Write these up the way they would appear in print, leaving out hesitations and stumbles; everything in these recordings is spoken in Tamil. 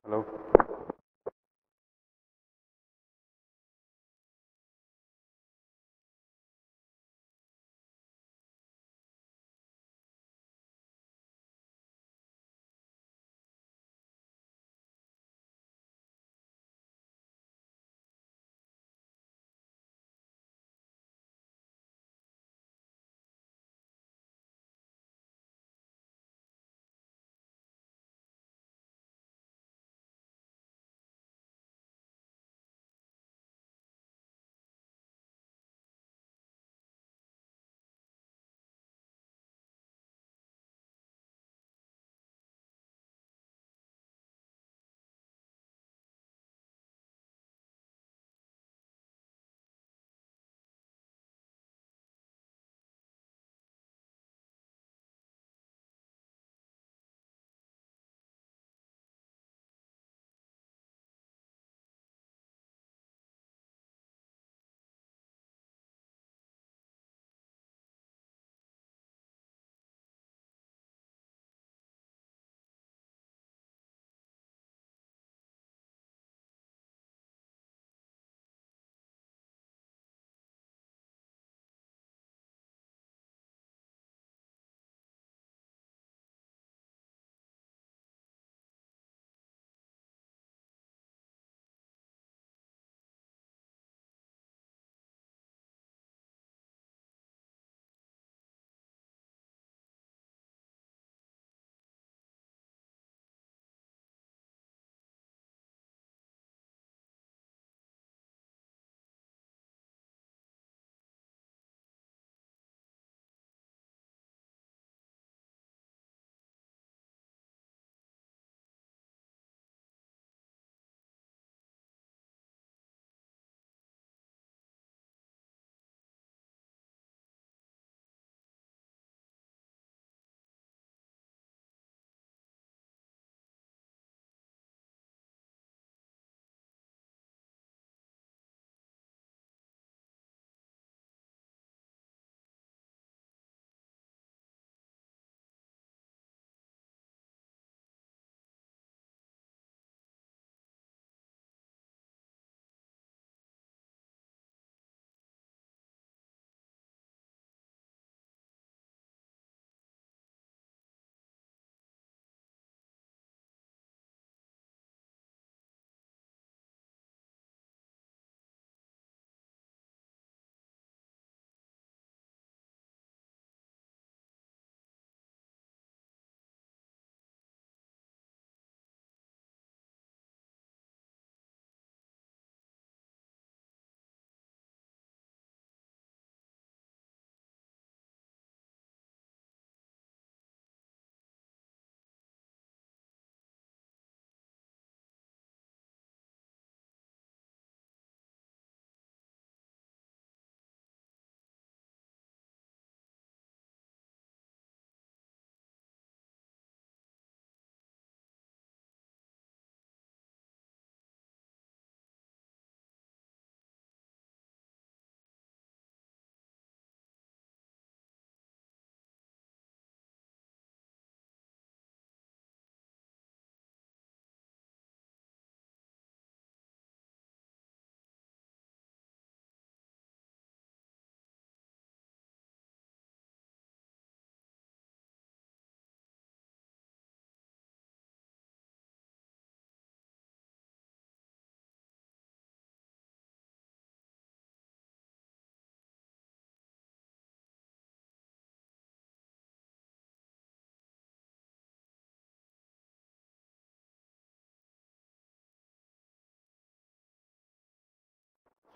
Hello.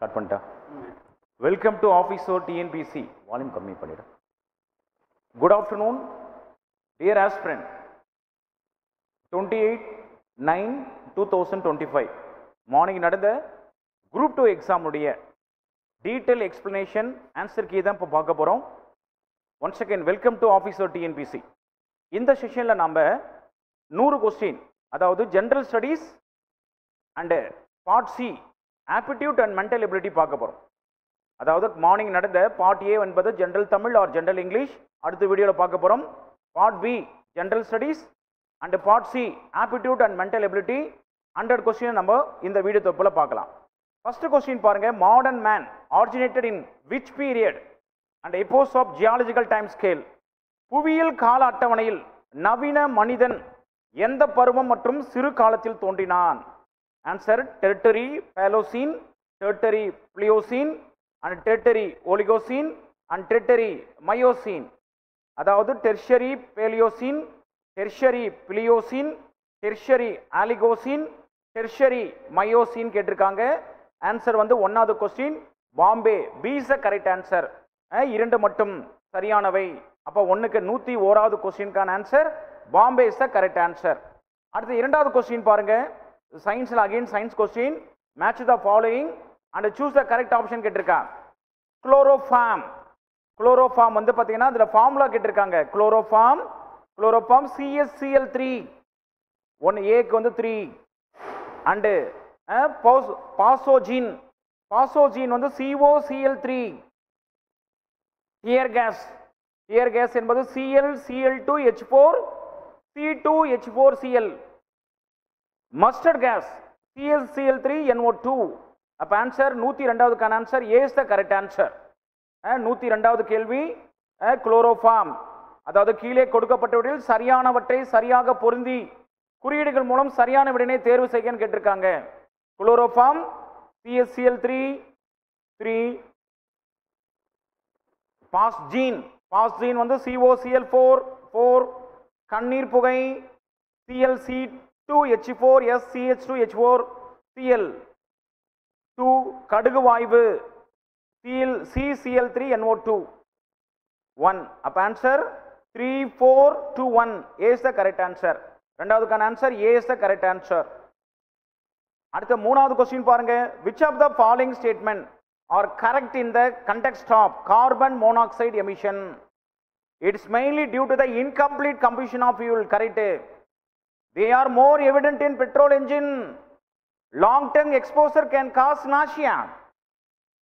ஸ்டார்ட் பண்ணிட்டா. வெல்கம் டு ஆஃபீஸோ டிஎன்பிசி. வால்யூம் கம்மி பண்ணிடு. Good afternoon dear aspirant. 28/9/2025 morning நடந்த குரூப் 2 எக்ஸாம் உடைய டீட்டெயில் எக்ஸ்பிளனேஷன் ஆன்சர் கீ தான் இப்போ பார்க்க போகிறோம். ஒன்ஸ் அகேன் வெல்கம் டு ஆஃபீஸோ டிஎன்பிசி. இந்த செஷனில் நம்ம 100 கொஸ்டின், அதாவது general studies and part C aptitude and mental ability பார்க்க போகிறோம். அதாவது மார்னிங் நடந்த பார்ட் ஏ என்பது general Tamil or general English, அடுத்த வீடியோவில் பார்க்க போகிறோம். Part B general studies and part C aptitude and mental ability. 100 question நம்ம இந்த வீடியோ தொகுப்புல பார்க்கலாம். ஃபர்ஸ்ட் கொஸ்டின் பாருங்க, modern man originated in which period and epochs of geological time scale? புவியியல் கால அட்டவணையில் நவீன மனிதன் எந்த பருவம் மற்றும் சிறு காலத்தில் தோன்றினான்? Answer tertiary paleocene, tertiary pliocene and tertiary oligocene and tertiary miocene. அதாவது tertiary paleocene, tertiary pliocene, tertiary oligocene, tertiary miocene கேட்டிருக்காங்க. ஆன்சர் வந்து 1வது question Bombay. B is the correct answer. 2 மட்டும் சரியானவை. அப்போ 1க்கு 101வது கொஸ்டினுக்கான answer Bombay is the correct answer. அடுத்து 2வது கொஸ்டின் பாருங்க, சயின்ஸ்ல again science question. Match the following and choose the correct option கேட்டிருக்காங்க. குளோரோஃபார்ம். குளோரோஃபார்ம் வந்து பார்த்தீங்கன்னா அதில் ஃபார்முலா கேட்டிருக்காங்க. Chloroform CSCl3. 1Aக்கு வந்து 3 அண்டு பாசோஜின். பாசோஜின் வந்து COCl3. Dear case. Dear case என்பது ClCl2H4 C2H4Cl. Mustard gas ClCl3NO2. அப்போ ஆன்சர் 102க்கான answer A is the correct answer. 102வது கேள்வி குளோரோஃபார்ம். அதாவது கீழே கொடுக்கப்பட்டவற்றில் சரியானவற்றை சரியாக பொருந்தி குறியீடுகள் மூலம் சரியான விடையை தேர்வு செய்யன்னு கேட்டிருக்காங்க. Chloroform CSCl3. பாஸ்ஜீன். பாஸ்ஜீன் வந்து COCl4. கண்ணீர் புகை ClC2H4SCH2H4Cl. 2 கடுகு வாய்வு CCl3NO2. 1. அப்ப answer 3, 4, 2, 1. A is the correct answer. ரெண்டாவதுக்கான answer A is the correct answer. அடுத்த 3வது கொஸ்டின் பாருங்க, which of the following statement are correct in the context of carbon monoxide emission? It's mainly due to the incomplete combustion of fuel. Correct. They are more evident in petrol engine. Long-term exposure can cause nausea.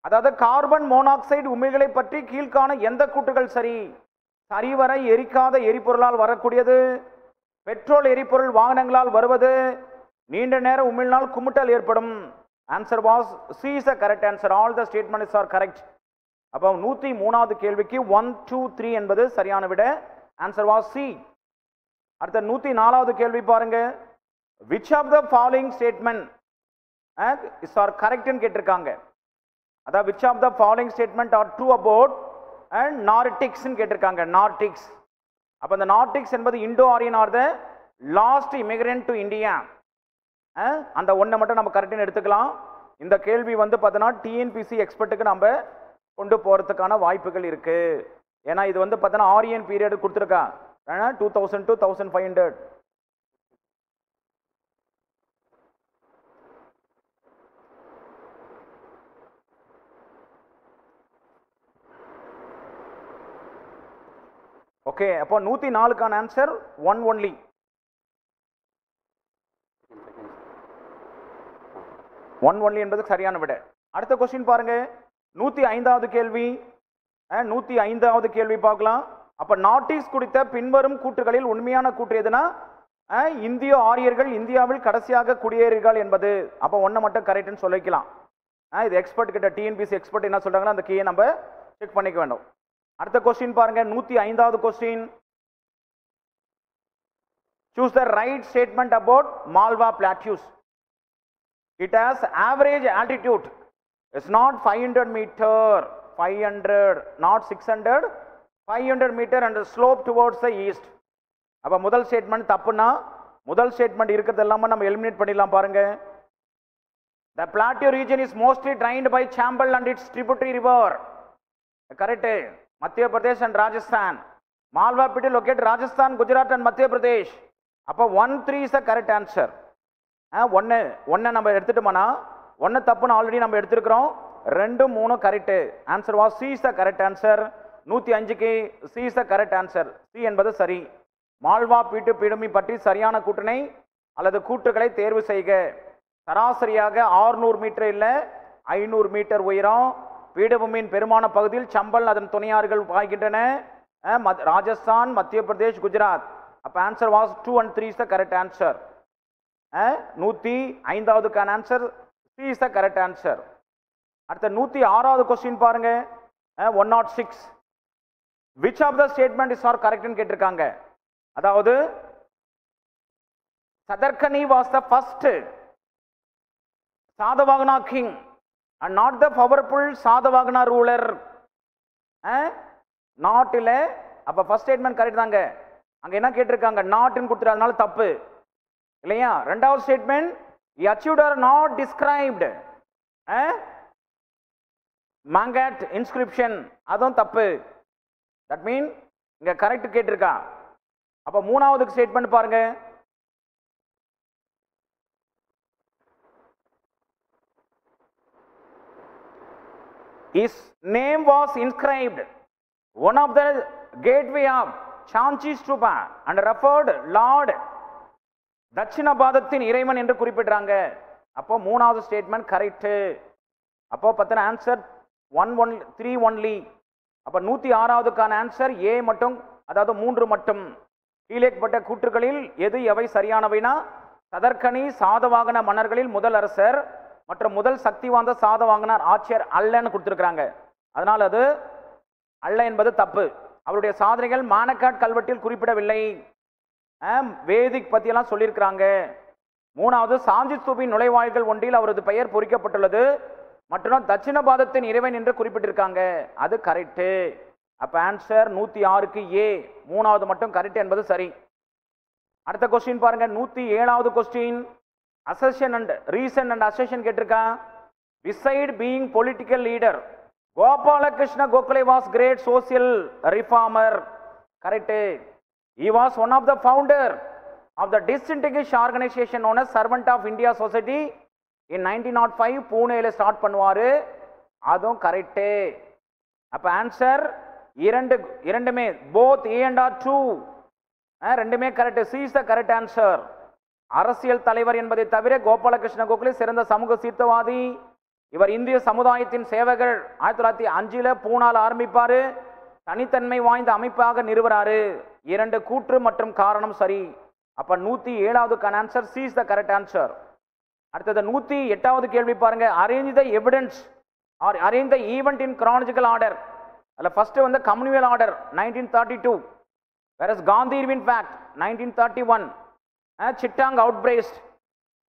அதாவது கார்பன் மோனாக்சைடு உமிழ்களை பற்றி கீழ்காண எந்த கூற்றுகள் சரி? சரிவர எரிக்காத எரிபொருளால் வரக்கூடியது, பெட்ரோல் எரிபொருள் வாகனங்களால் வருவது, நீண்ட நேர உமிழ்நாள் குமுட்டல் ஏற்படும். Answer was C is the correct answer. All the statements are correct. அப்போ 103வது கேள்விக்கு 1, 2, 3 என்பது சரியான விட. Answer was C. அடுத்த 104வது கேள்வி பாருங்க, which of the following statement is are correct ன்னு கேட்டிருக்காங்க. அதாவது which of the following statement are true about and Nordics ன்னு கேட்டிருக்காங்க. நார்டிக்ஸ். அப்போ இந்த நார்டிக்ஸ் என்பது Indo Aryan R the last immigrant to India. அந்த ஒன்றை மட்டும் நம்ம கரெக்டுன்னு எடுத்துக்கலாம். இந்த கேள்வி வந்து பார்த்தோன்னா டிஎன்பிசி எக்ஸ்பர்ட்டுக்கு நம்ம கொண்டு போகிறதுக்கான வாய்ப்புகள் இருக்கு. ஏன்னா இது வந்து பார்த்தோன்னா ஆரியன் பீரியட் கொடுத்துருக்கா 2000 to 1500. ஓகே, அப்போ 104க்கான ஆன்சர் 1 ஒன்லி. என்பது சரியான விட. அடுத்த கொஸ்டின் பாருங்க, 105வது கேள்வி. 105வது கேள்வி பார்க்கலாம். அப்ப நார்டிக்ஸ் குறித்த பின்வரும் கூற்றுகளில் உண்மையான கூற்று எதுனா, இந்திய ஆரியர்கள் இந்தியாவில் கடைசியாக குடியேறிகள் என்பது. அப்போ ஒன்றை மட்டும் கரெக்ட்னு சொல்லிக்கலாம். இது எக்ஸ்பர்ட் கிட்ட, டிஎன்பிசி எக்ஸ்பர்ட் என்ன சொல்றாங்களோ அந்த கீயை நம்ம செக் பண்ணிக்க வேண்டும். அடுத்த கொஸ்டின் பாருங்க, 105வது question. Choose the right statement about Malwa plateaus. It has average altitude. It's not 500 meter, 500, not 600, 500 meter and slope towards the east. அப்ப முதல் ஸ்டேட்மெண்ட் தப்புனா முதல் ஸ்டேட்மெண்ட் இருக்கிறது எல்லாமே நம்ம எலிமினேட் பண்ணிடலாம் பாருங்க. The plateau region is mostly drained by Chambal and its tributary river. Correct. Madhya Pradesh and Rajasthan. Malwa pit located Rajasthan, Gujarat and Madhya Pradesh. அப்போ 1, 3 is the correct answer. ஒன்று நம்ம எடுத்துட்டோம்னா 1 தப்புன்னு ஆல்ரெடி நம்ம எடுத்துருக்கிறோம். 2, 3 correct. Answer was C is the correct answer. 105க்கு C is the correct answer. C என்பது சரி. மால்வா பீட்டு பீடமி பற்றி சரியான கூட்டணை அல்லது கூற்றுகளை தேர்வு செய்க. சராசரியாக 600 மீட்டர் இல்லை 500 மீட்டர் உயரம். பீடபூமியின் பெருமான பகுதியில் சம்பல் அதன் துணையாறுகள் பாய்கின்றன. ராஜஸ்தான், மத்திய பிரதேஷ், குஜராத். அப்போ answer was 2 and 3 is the correct answer. 105க்கான answer C is the correct answer. அடுத்த 106வது கொஸ்டின் பாருங்க. 106 which of the statement is not correct ன்னு கேட்டிருக்காங்க. அதாவது சதர்கனி was the first சாதவாகனா king and not the powerful சாதவாகனா ruler. Not இல்ல, அப்ப ஃபர்ஸ்ட் ஸ்டேட்மெண்ட் கரெக்ட் தாங்க. அங்க என்ன கேட்டிருக்காங்க, நாட்னு கொடுத்துரு, அதனால தப்பு இல்லையா. ரெண்டாவது statement achieved or not described Mangat inscription, அதுவும் தப்பு. தட் மீன் இங்க கரெக்ட் கேட்டிருக்கா. அப்ப மூணாவது ஸ்டேட்மெண்ட் பாருங்க. His name was inscribed one of the gateway of Chanchi Stupa and referred Lord தட்சிணபாதத்தின் இறைவன் என்று குறிப்பிடுறாங்க. அப்போ மூணாவது ஸ்டேட்மெண்ட் கரெக்ட். அப்போ பத்தின ஆன்சர் 3 ஒன்லி. அப்ப 106க்கான ஆன்சர் ஏ மட்டும், அதாவது 3 மட்டும். கீழேப்பட்ட கூற்றுகளில் எது எவை சரியானவைனா, சதர்கனி சாதவாகன மன்னர்களில் முதல் அரசர் மற்றும் முதல் சக்தி வாய்ந்த சாதவாகனார் ஆட்சியர் அல்லன்னு கொடுத்திருக்கிறாங்க. அதனால் அது அல்ல என்பது தப்பு. அவருடைய சாதனைகள் மானக்காட் கல்வெட்டில் குறிப்பிடவில்லை. வேதிக் பத்தியெல்லாம் சொல்லியிருக்கிறாங்க. மூணாவது சாஞ்சி ஸ்தூபின் நுழைவாயில்கள் ஒன்றில் அவரது பெயர் பொறிக்கப்பட்டுள்ளது மற்றும் தட்சிணபாதத்தின் இறைவன் என்று குறிப்பிட்டிருக்காங்க. அது கரெக்ட். அப்ப ஆன்சர் 106க்கு ஏ, மூணாவது மட்டும் கரெக்ட் என்பது சரி. அடுத்த கொஸ்டின் பாருங்க. 107வது question assertion and reason and assertion கேட்டிருக்கா. Beside being political leader Gopalakrishna Gokhale was great social reformer. Correct. He was one of the founder of the distinguished organization known as Servant of India Society in 1905. பூனேல start பண்ணுவாரு. அதுவும் கரெக்ட். அப்ப ஆன்சர் இரண்டுமே both A and R2 ரெண்டுமே correct. C is the correct answer. அரசியல் தலைவர் என்பதை தவிர கோபாலகிருஷ்ண கோகலே சிறந்த சமூக சீர்திருத்தவாதி. இவர் இந்திய சமுதாயத்தின் சேவகர் 1905 பூனால ஆரம்பிப்பாரு. தனித்தன்மை வாய்ந்த அமைப்பாக நிறுவறாரு. 2 கூற்று மற்றும் காரணம் சரி. அப்ப 107க்கான answer C is the correct answer. அடுத்தது 108வது கேள்வி பாருங்க. Arrange the evidence or arrange the event in chronological order. அதுல ஃபர்ஸ்ட் வந்து communal order 1932, whereas Gandhi Irwin pact 1931, Chittagong outbreak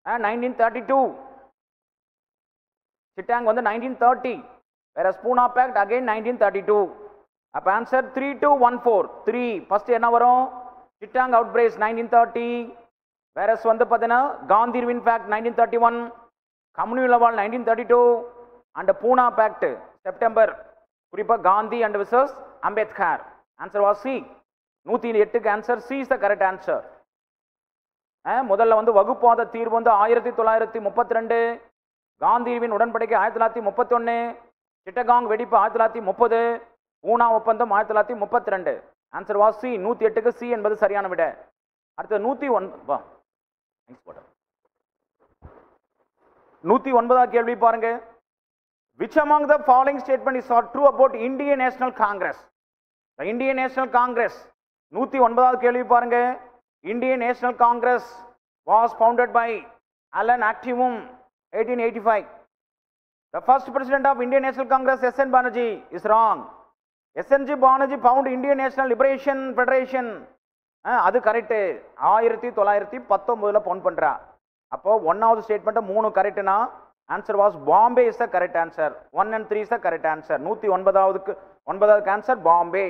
1932, Chittagong வந்து 1930, whereas பூனா பேக்ட் அகைன் 1932. அப்ப ஆன்சர் 3214. 3 ஃபர்ஸ்ட் என்ன வரும்? சிட்டாங் அவுட்பிரேஸ்ட் 1930, வேறஸ் வந்து பார்த்தீங்கன்னா Gandhi Irwin pact 1931, communal wall 1932 and Poona pact September. குறிப்பா Gandhi and versus Ambedkar. Answer was C. 108க்கு answer C is the correct answer. முதல்ல வந்து வகுப்பாத தீர்வு வந்து 1932, காந்தி இர்வின் உடன்படிக்கை 1931, சிட்டகாங் வெடிப்பு 1930, பூனா ஒப்பந்தம் 1932. Answer was C. 108க்கு சி என்பது சரியான விட. அடுத்து 109வது கேள்வி பாருங்க. Which among the following statement is not true about Indian National Congress? The Indian National Congress. 109வது கேள்வி பாருங்க. Indian National Congress was founded by Allan Activum 1885. The first president of Indian National Congress, S.N. Banerjee, is wrong. S.N.G. Banerjee found Indian National Liberation Federation. அது கரெக்ட். 1919 ஃபவுண்ட் பண்றா. அப்போ 1வது ஸ்டேட்மெண்ட் 3 கரெக்ட்னா answer was Bombay is the correct answer. 1 and 3 is the correct answer. 109வது ஆன்சர் பாம்பே.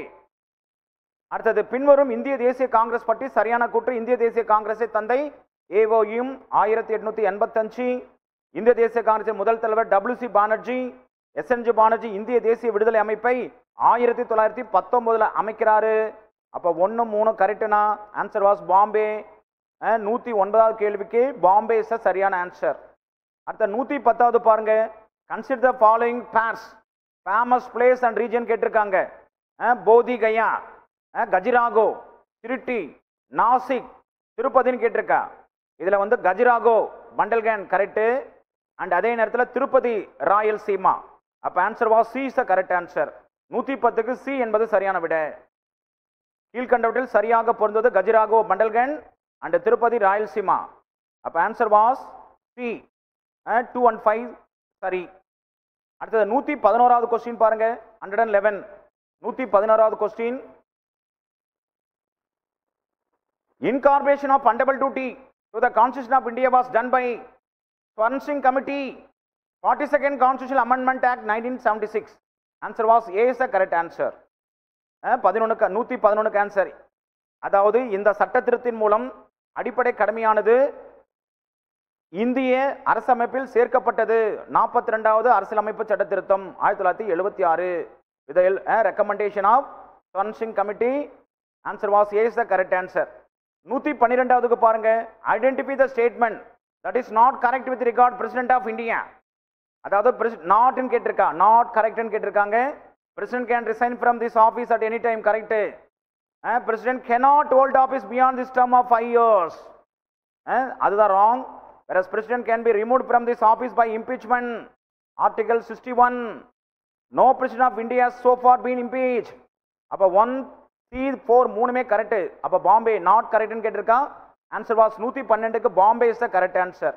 அடுத்தது பின்வரும் இந்திய தேசிய காங்கிரஸ் பற்றி சரியான கூற்று. இந்திய தேசிய காங்கிரஸை தந்தை ஏஓயும் 1885. இந்திய தேசிய காங்கிரசின் முதல் தலைவர் WC பானர்ஜி. SNG பானர்ஜி இந்திய தேசிய விடுதலை அமைப்பை 1919 அமைக்கிறாரு. அப்ப 1, 3 கரெக்ட்னா ஆன்சர் வாஸ் பாம்பே. 109வது கேள்விக்கு பாம்பே இஸ் சரியான ஆன்சர். அடுத்த 110வது பாருங்க. Consider the following purse famous place and region கேட்டிருக்காங்க. போதி கயா, கஜிராகோ, திருட்டி, நாசிக், திருப்பதின்னு கேட்டிருக்கா. இதுல வந்து கஜிராகோ பண்டல்கன் கரெக்ட் அண்ட் அதே நேரத்தில் திருப்பதி ராயல்சீமா. அப்ப answer was C is the correct answer. 110க்கு சி என்பது சரியான விட. கீழ்கண்டவற்றில் சரியாக பொருந்தது கஜிராகோ பண்டல்கன் அண்ட் திருப்பதி ராயல்சீமா. அப்போ ஆன்சர் வாஸ் சி. 2 and 5 சரி. அடுத்தது 111வது கொஸ்டின் பாருங்க. 111 111வது question. Incorporation of fundamental duty to the Constitution of India was done by Swarn Singh Committee, 42nd Constitutional Amendment Act 1976. Answer was A is the correct answer. 111க்கு ஆன்சர். அதாவது இந்த சட்ட திருத்தின் மூலம் அடிப்படை கடமையானது இந்திய அரசமைப்பில் சேர்க்கப்பட்டது. 42வது அரசியலமைப்பு சட்ட திருத்தம் 1976 with the recommendation of Swarn Singh Committee. Answer was A is the correct answer. 112க்கு பாருங்க. Identify the statement that is not correct with regard President of India. அதாவது not ன்னு கேட்டிருக்கா, not correct ன்னு கேட்டிருக்காங்க. President can resign from this office at any time. correct. President cannot hold office beyond this term of 5 years. அதுதான் wrong. Whereas President can be removed from this office by impeachment. Article 61. No President of India has so far been impeached. அப்ப 1 C4 மூணுமே கரெக்ட். அப்ப பாம்பே நாட் கரெக்ட்னு கேட்டிருக்கா. ஆன்சர் வாஸ் 112க்கு Bombay is the correct answer.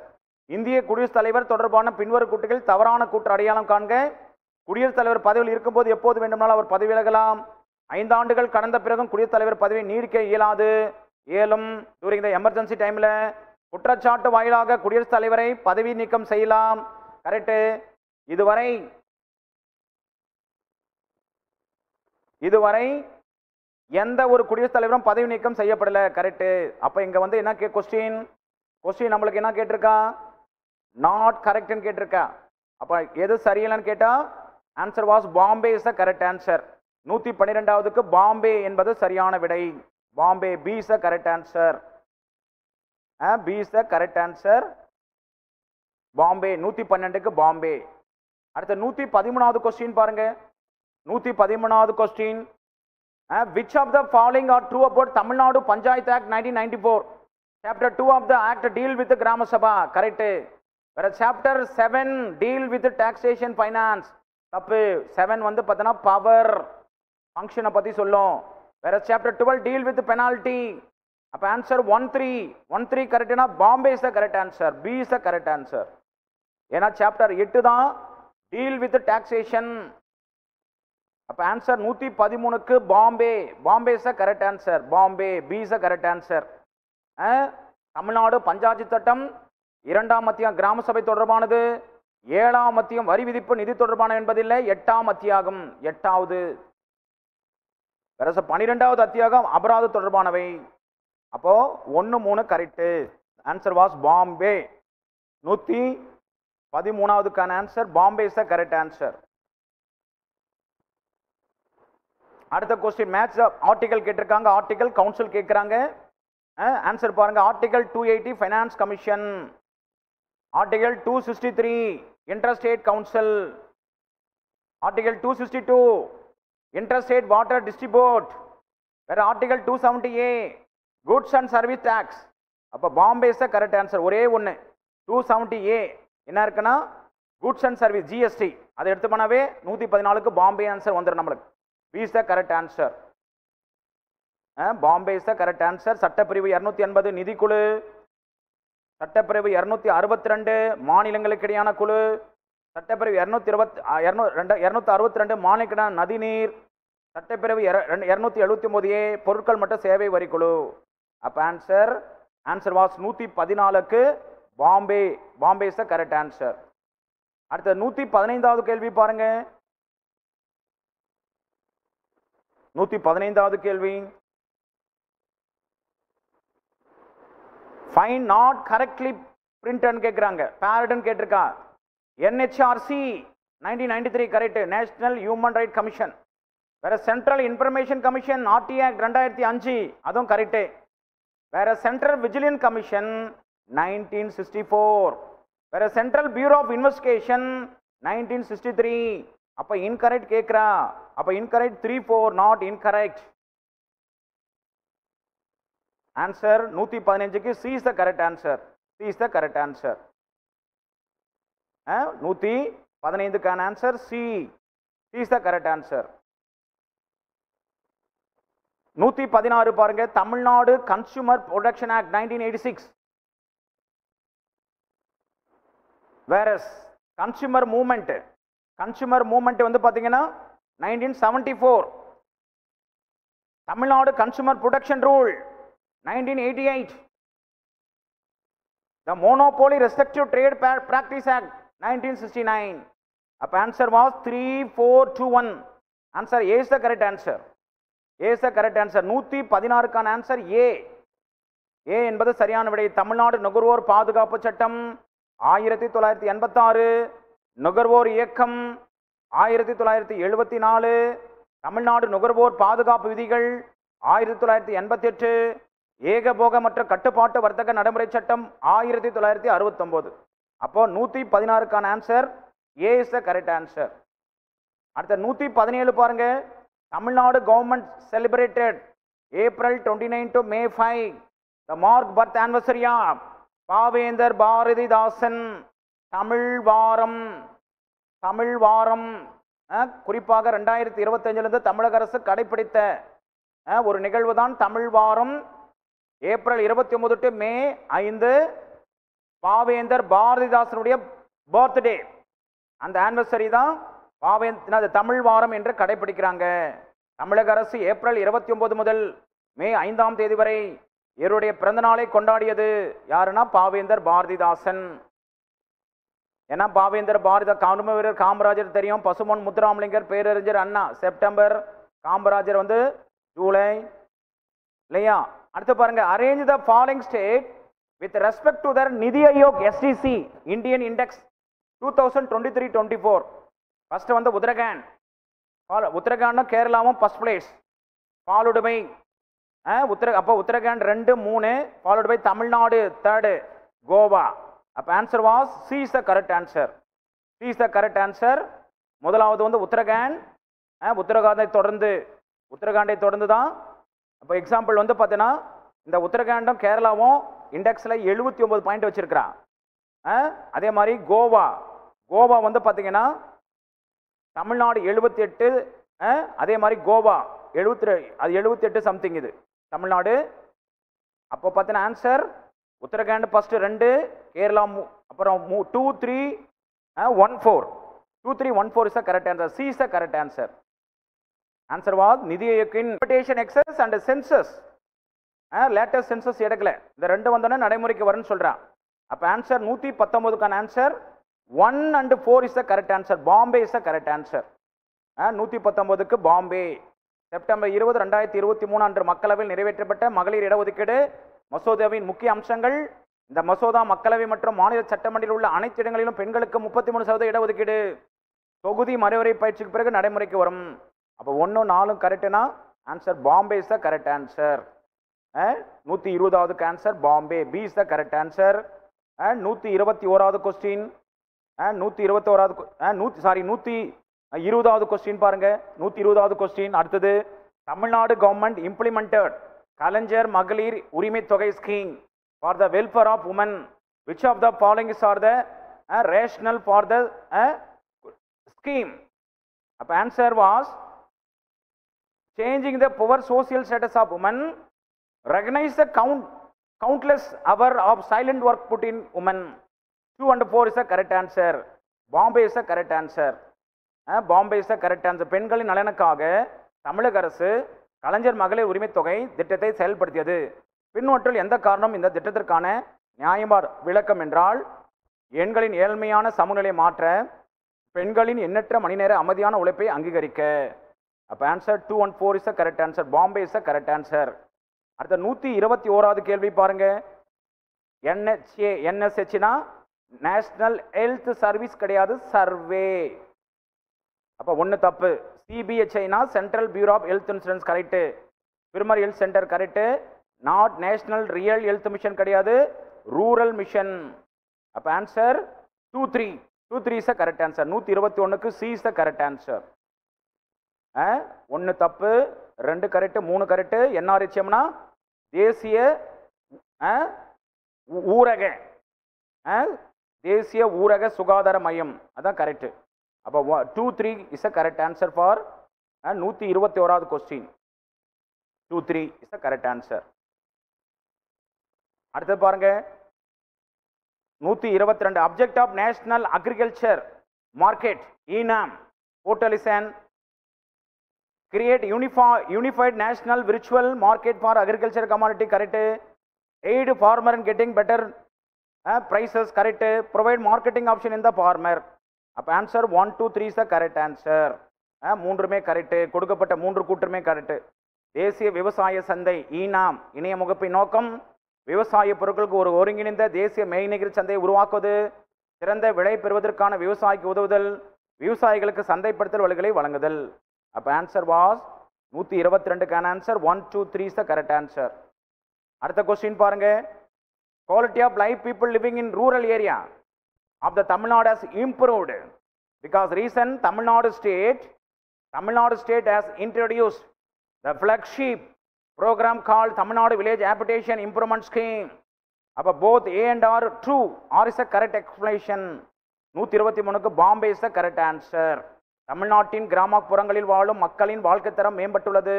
இந்திய குடியரசுத் தலைவர் தொடர்பான பின்வரும் கூற்றுகள் தவறான கூற்று அடையாளம் காண்க. குடியரசுத் தலைவர் பதவியில் இருக்கும்போது எப்போது வேண்டுமானாலும் அவர் பதவி விலகலாம். 5 ஆண்டுகள் கடந்த பிறகும் குடியரசுத் தலைவர் பதவியை நீடிக்க இயலாது. ஏலும் டூரிங் த எமர்ஜென்சி டைம்ல குற்றச்சாட்டு வாயிலாக குடியரசுத் தலைவரை பதவி நீக்கம் செய்யலாம். கரெக்ட். இதுவரை எந்த ஒரு குடியரசுத் தலைவரும் பதவி நீக்கம் செய்யப்படல. கரெக்ட். அப்ப இங்க வந்து என்ன கொஸ்டின் நம்மளுக்கு என்ன கேட்டிருக்கா? நாட் கரெக்ட்னு கேட்டிருக்கா. அப்ப எது சரியில்லைன்னு கேட்டா answer was Bombay is the correct answer. 112க்கு பாம்பே என்பது சரியான விடை. Bombay B is the correct answer. B is the correct answer. Bombay 112க்கு பாம்பே. அடுத்த 113வது கொஸ்டின் பாருங்க. 113வது question. Which of the following are true about Tamil Nadu Panchayat Act 1994? Chapter 2 of the act deal with the Grama Sabha. Correct. Whereas chapter 7 deal with the taxation finance. தப்பு. 7 வந்து பார்த்தனா பவர் ஃபங்க்ஷனை பத்தி சொல்லும். Whereas chapter 12 deal with the penalty. அப்ப ஆன்சர் 13 கரெக்ட்னா Bombay is the correct answer. B is the correct answer. ஏன்னா சாப்டர் 8 தான் டீல் வித் டாக்ஸேஷன். அப்ப ஆன்சர் 113க்கு Bombay is the correct answer. Bombay B is the correct answer. Tamil Nadu panchayat சட்டம் 2ஆம் அத்தியாயம் கிராம சபை தொடர்பானது, 7ஆம் அத்தியாயம் வரி விதிப்பு நிதி தொடர்பான என்பதில்லை, 8ஆம் அத்தியாயம் 8வது. 12வது அத்தியாயம் அபராத தொடர்பானவை. அப்போ 1 3 கரெக்ட். Answer was Bombay. 113வதுக்கான answer Bombay is the correct answer. அடுத்த கொஸ்டின் மேட்ச் ஆர்டிகல் கேட்டிருக்காங்க. ஆர்டிகல் கவுன்சில் கேட்கிறாங்க. ஆன்சர் பாருங்க. Article 280 finance commission, article 263 interstate council, article 262 interstate water distribute, வேற article 270A goods and service tax. அப்ப Bombay is the correct answer. ஒரே ஒன்று 270A என்ன இருக்குன்னா குட்ஸ் அண்ட் சர்வீஸ் ஜிஎஸ்டி. அதை எடுத்து பண்ணாவே 114க்கு பாம்பே ஆன்சர் வந்துடும் நம்மளுக்கு. B is the correct answer. Bombay is the correct answer. சட்டப்பிரிவு 280 நிதிக்குழு, சட்டப்பிரிவு 262 மாநிலங்களுக்கு இடையான குழு, சட்டப்பிரிவு 262 மாநில நதிநீர், சட்டப்பிரிவு 279A பொருட்கள் மற்றும் சேவை வரி குழு. அப்ப ஆன்சர் வாஸ் 114க்கு Bombay is the correct answer. அடுத்த 115வது கேள்வி பாருங்க. 115வது கேள்வி. ஃபைன் நாட் கரெக்ட்லி பிரிண்டட் கேட்குறாங்க. பேரட்னு கேட்டிருக்கா. NHRC 1993 கரெக்ட். National human right commission. வேற central information commission RT act 2005 அதுவும் கரெக்ட். வேற சென்ட்ரல் விஜிலன்ஸ் கமிஷன் 1964. வேற சென்ட்ரல் பியூரோ ஆஃப் இன்வெஸ்டிகேஷன் 1963. அப்ப இன்கரெக்ட் கேட்கிறா. அப்ப இன்கரெக்ட் 3-4 நாட் இன்கரெக்ட். ஆன்சர் 115க்கு C is the correct answer. C is the correct answer. 115க்கான answer C is the correct answer. 116 பாருங்க. Tamil Nadu consumer protection act 1986. Whereas consumer movement வந்து பார்த்தீங்கன்னா 1974. Tamil Nadu consumer protection rule 1988. The Monopoly Restrictive Trade Practice Act 1969. Up answer was 3, 4, 2, 1. Answer A is the correct answer. A is the correct answer. 116 கான ஆன்சர் A. A என்பது சரியான விடை. தமிழ்நாடு நுகர்வோர் பாதுகாப்பு சட்டம் 1986, நுகர்வோர் இயக்கம் 1974, தமிழ்நாடு நுகர்வோர் பாதுகாப்பு விதிகள் 1988, ஏகபோகமற்ற கட்டுப்பாட்டு வர்த்தக நடைமுறை சட்டம் 1969. அப்போ 116 answer A is the correct answer. அடுத்த 117 பாருங்க. Tamil Nadu government celebrated April 29 to May 5 the mark birth anniversary of பாவேந்தர் பாரதிதாசன். தமிழ் வாரம் குறிப்பாக 2025 தமிழக அரசு கடைபிடித்த ஒரு நிகழ்வு தான் தமிழ் வாரம். ஏப்ரல் 29 டு மே 5 பாவேந்தர் பாரதிதாசனுடைய பர்த்டே. அந்த ஆனிவர்சரி தான் தமிழ் வாரம் என்று கடைபிடிக்கிறாங்க. தமிழக அரசு ஏப்ரல் 29 முதல் மே 5ஆம் தேதி வரை இவருடைய பிறந்த நாளை கொண்டாடியது. யாருன்னா பாவேந்தர் பாரதிதாசன். ஏன்னா பாவேந்தர் காம வீரர் காமராஜர் தெரியும், பசுமன் முத்துராமலிங்கர், பேரறிஞர் அண்ணா செப்டம்பர், காமராஜர் வந்து ஜூலை இல்லையா. அடுத்து பாருங்க. Arrange the following state with respect to the NITI Aayog SDC Indian index 2023-24. First வந்து உத்தரகாண்ட் கேரளாவும் first place, followed by Uttarakhand 2, 3, followed by Tamil Nadu 3rd, Goa. அப்போ answer was C is the correct answer. C is the correct answer. முதலாவது வந்து உத்தரகாண்டை தொடர்ந்து தான். அப்போ எக்ஸாம்பிள் வந்து பார்த்தீங்கன்னா இந்த உத்தரகாண்டும் கேரளாவும் இண்டெக்ஸில் 79 பாயிண்ட் வச்சிருக்கிறான். அதே மாதிரி கோவா வந்து பார்த்தீங்கன்னா தமிழ்நாடு 78, அதே மாதிரி கோவா 78 சம்திங் இது தமிழ்நாடு. அப்போ பார்த்தீங்கன்னா ஆன்சர் உத்தரகாண்ட் ஃபர்ஸ்ட் 2, கேரளா அப்புறம் 2, 3, 1, 4. 2, 3, 1, 4 is the correct answer. C is the correct answer. Answer was NITI ஆயோக்கின் invitation excess and census. Latest census எடுக்கல, இந்த 2 வந்தோடனே நடைமுறைக்கு வரும்னு சொல்றான். அப்போ answer 119 answer 1 and 4 is the correct answer. Bombay is the correct answer. 119 Bombay. September 20, 2023 அன்று மக்களவையில் நிறைவேற்றப்பட்ட மகளிர் இடஒதுக்கீடு மசோதாவின் முக்கிய அம்சங்கள். இந்த மசோதா மக்களவை மற்றும் மாநில சட்டமன்றில் உள்ள அனைத்து இடங்களிலும் பெண்களுக்கு 33% இடஒதுக்கீடு தொகுதி மறுவரை பயிற்சிக்கு பிறகு நடைமுறைக்கு வரும். அப்போ 1, 4 கரெக்டுனா answer Bombay is the correct answer. 120வது answer Bombay. B is the correct answer. 121வது கொஸ்டின் 120வது கொஸ்டின் பாருங்க. 120வது கொஸ்டின் அடுத்தது. Tamil Nadu government implemented Kalaignar Magalir Urimai Thogai scheme for the welfare of women. Which of the following is are the rational for the scheme? அப்போ answer was changing the poor social status of women, recognize the countless hour of silent work put in women. 2 and 4 is the correct answer. Bombay is the correct answer. Bombay is the correct answer. பெண்களின் நலனுக்காக தமிழக அரசு கலைஞர் மகளிர் உரிமை தொகை திட்டத்தை செயல்படுத்தியது. பின்னொற்றில் எந்த காரணம் இந்த திட்டத்திற்கான நியாயமான விளக்கம் என்றால் எண்களின் ஏழ்மையான சமநிலை மாற்ற, பெண்களின் எண்ணற்ற மணி நேர அமைதியான உழைப்பை அங்கீகரிக்க. அப்போ answer 2 and 4 is the correct answer. Bombay is the correct answer. அடுத்த 121வது கேள்வி பாருங்க. NSHனா நேஷனல் ஹெல்த் சர்வீஸ் கிடையாது, சர்வே. அப்போ 1 தப்பு. CBHIனா central bureau of health insurance correct. Primary health centre correct. Not national real health mission கிடையாது, ரூரல் மிஷன். அப்போ answer 2, 3 is the correct answer. 121க்கு C is the correct answer. 1 தப்பு, 2 கரெக்டு, 3 கரெக்டு. NRHMனா தேசிய ஊரக தேசிய ஊரக சுகாதார மையம், அதான் கரெக்டு. அப்போ 2, 3 is a correct answer for 121வது question. 2, 3 is a correct answer. அடுத்து பாருங்க. 122 object of national agriculture market enam portal is an create unified national virtual market for agriculture commodity, correct. Aid farmer in getting better prices, correct. Provide marketing option in the farmer. அப்ப answer 1 2 3 is the correct answer. மூன்றுமே கரெக்ட். கொடுக்கப்பட்ட மூன்று கூற்றுமே கரெக்ட். தேசிய விவசாய சந்தை ஈனாம் இணைய முகப்பின் நோக்கம் விவசாய பொருட்களுக்கு ஒரு ஒருங்கிணைந்த தேசிய மெய்நிகர் சந்தையை உருவாக்குவது, சிறந்த விலை பெறுவதற்கான விவசாயிக்கு உதவுதல், விவசாயிகளுக்கு சந்தைப்படுத்தல் வழிகளை வழங்குதல். அப்ப ஆன்சர் வாஸ் 122க்கான answer 1 2 3 is the correct answer. அடுத்த क्वेश्चन பாருங்க. Quality of life people living in rural area of the Tamil Nadu has improved because recent Tamil Nadu state has introduced the flagship program called Tamil Nadu Village Habitation Improvement Scheme. அப்ப both A and R true. R is a correct explanation. 123க்கு Bombay is the correct answer. தமிழ்நாட்டின் கிராமப்புறங்களில் வாழும் மக்களின் வாழ்க்கை தரம் மேம்பட்டுள்ளது.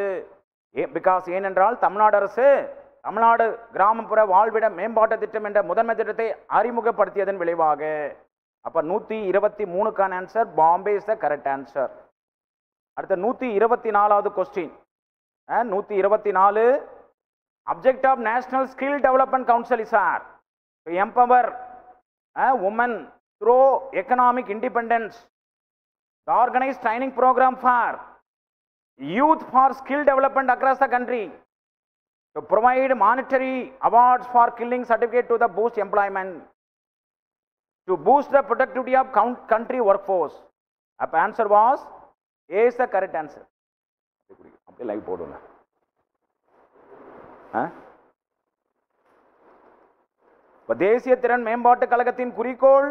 பிகாஸ் ஏனென்றால் தமிழ்நாடு கிராமப்புற வாழ்விட மேம்பாட்டு திட்டம் என்ற முதன்மை திட்டத்தை அறிமுகப்படுத்தியதன் விளைவாக. அப்ப 123க்கான answer Bombay is the correct answer. அடுத்த 124வது question. 124 object of national skill development council is are to empower women through economic independence. The organized training program for youth for skill development across the country. To provide monetary awards for killing certificate to the boost employment, to boost the productivity of country workforce. Up answer was A is the correct answer. Live போடுங்க. தேசிய திறன் மேம்பாட்டு கழகத்தின் குறிக்கோள்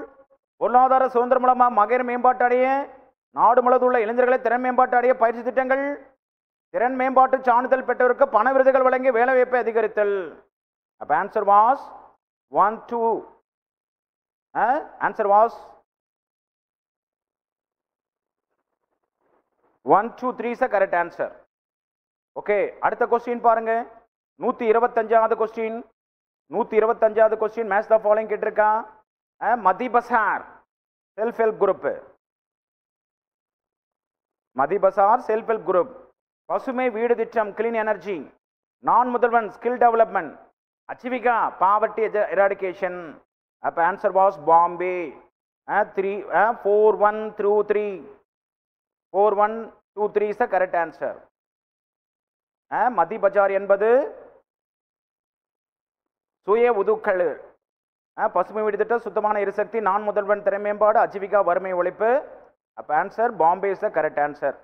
பொருளாதார சுதந்திரம் மூலமாக மகளிர் மேம்பாட்டு அடைய, நாடு முழுவதும் உள்ள இளைஞர்களை திறன் மேம்பாட்டு அடைய பயிற்சி திட்டங்கள், திறன் மேம்பாட்டு சான்றிதழ் பெற்றவருக்கு பண விருதுகள் வழங்கி வேலைவாய்ப்பை அதிகரித்தல். அப்ப answer was 1 2 answer was 1 2 3 is the correct answer. Okay, அடுத்த क्वेश्चन பாருங்க. 125வது क्वेश्चन. 125வது क्वेश्चन மேட்ச் த ஃபாலோயிங் கேட்டிருக்கா. Mathi Bazaar self help group. Mathi Bazaar self help group. பசுமை வீடு திட்டம் clean energy. Naan Mudhalvan skill development. Aajeevika poverty eradication. அப்ப answer was Bombay. 4123 4123 is the correct answer. Mathi Bazaar என்பது சுய உதுக்கள். பசுமை வீடு திட்டம், சுத்தமான எரிசக்தி, நான் முதல்வன் திறன் மேம்பாடு, அஜீவிகா வறுமை ஒழிப்பு. அப்ப answer Bombay is the correct answer.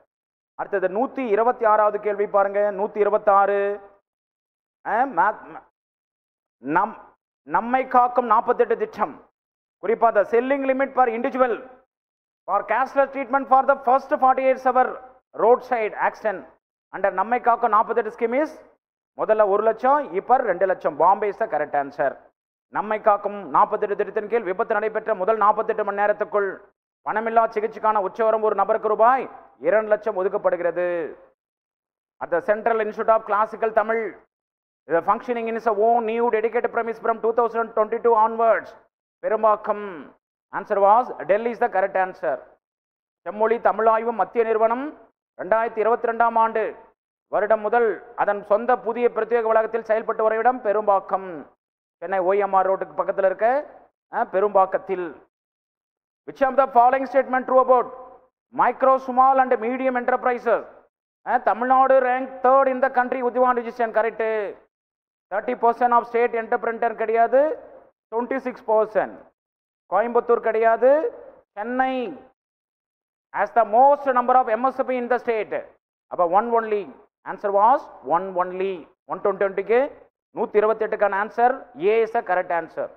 அடுத்தது 126வது கேள்வி பாருங்க. 126 நம்மை காக்கும் 48 திட்டம். குறிப்பா the selling limit per individual for cashless treatment for the first 48 hour roadside accident under நம்மை காக்கும் 48 scheme is முதல்ல 1 லட்சம், இப்ப 2 லட்சம். Bombay is the correct answer. நம்மை காக்கும் 48 திட்டத்தின் கீழ் விபத்து நடைபெற்ற முதல் 48 மணி நேரத்துக்குள் பணமில்லா சிகிச்சைக்கான உச்சவரம் ஒரு நபருக்கு ரூபாய் 2 லட்சம் ஒதுக்கப்படுகிறது. At the Central Institute of Classical Tamil is functioning in its own new dedicated premise from 2022 onwards. Perumbakkam. Answer was Delhi is the correct answer. செம்மொழி தமிழாய்வு மத்திய நிறுவனம் 2022ஆம் ஆண்டு வருடம் முதல் அதன் சொந்த புதிய பிரத்யேக வளாகத்தில் செயல்பட்டு வரும் இடம் பெரும்பாக்கம். சென்னை OMR ரோட்டுக்கு பக்கத்தில் இருக்க பெரும்பாக்கத்தில். Which of the following statement true about micro, small and medium enterprises? Tamil Nadu ranked 3rd in the country Udhivan registration. Correct. 30% of state entrepreneur கிடையாது, 26%. கோயம்புத்தூர் கிடையாது, Chennai has the most number of MSP in the state. அப்ப 1 only. Answer was 1 only. 120க்கு 128க்கான answer A is the correct answer.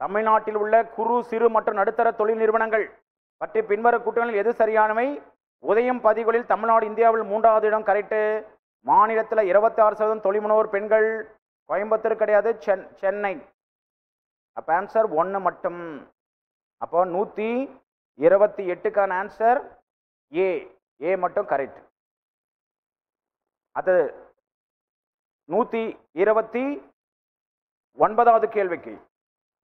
தமிழ்நாட்டில் உள்ள குறு சிறு மற்றும் நடுத்தர தொழில் நிறுவனங்கள் பற்றி பின்வரும் கூட்டங்களில் எது சரியானவை? உதயம் பதிவுகளில் தமிழ்நாடு இந்தியாவில் 3வது இடம். கரெக்ட். மாநிலத்தில் 26% தொழில் முனைவோர் பெண்கள். கோயம்புத்தூர் கிடையாது, சென்னை. அப்ப ஆன்சர் 1 மட்டும். அப்போ 128க்கான ஆன்சர் A மட்டும் கரெக்ட். அது 129வது கேள்விக்கு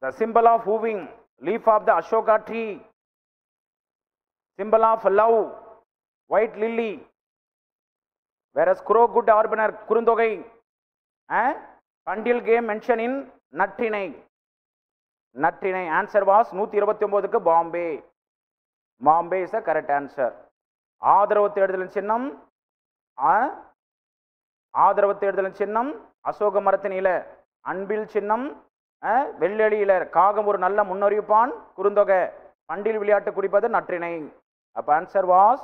The symbol of hooving, leaf of the Ashoka tree. Symbol of love, white lily. Whereas crow, good orbaner, kurundogai. Pandil game mentioned in Nattinai. Nattinai. Answer was 129 Bombay. Bombay is the correct answer. ஆதரவு தேடுதலின் சின்னம் ஆதரவு தேடுதலின் சின்னம் அசோக மரத்தின் இல. அன்பில் சின்னம் வெள்ளெளியிலர். காகம் ஒரு நல்ல முன்னறிவிப்பான். குறுந்தொகை. பண்டில் விளையாட்டு குறிப்பது நற்றினை. அப்போ ஆன்சர் வாஸ்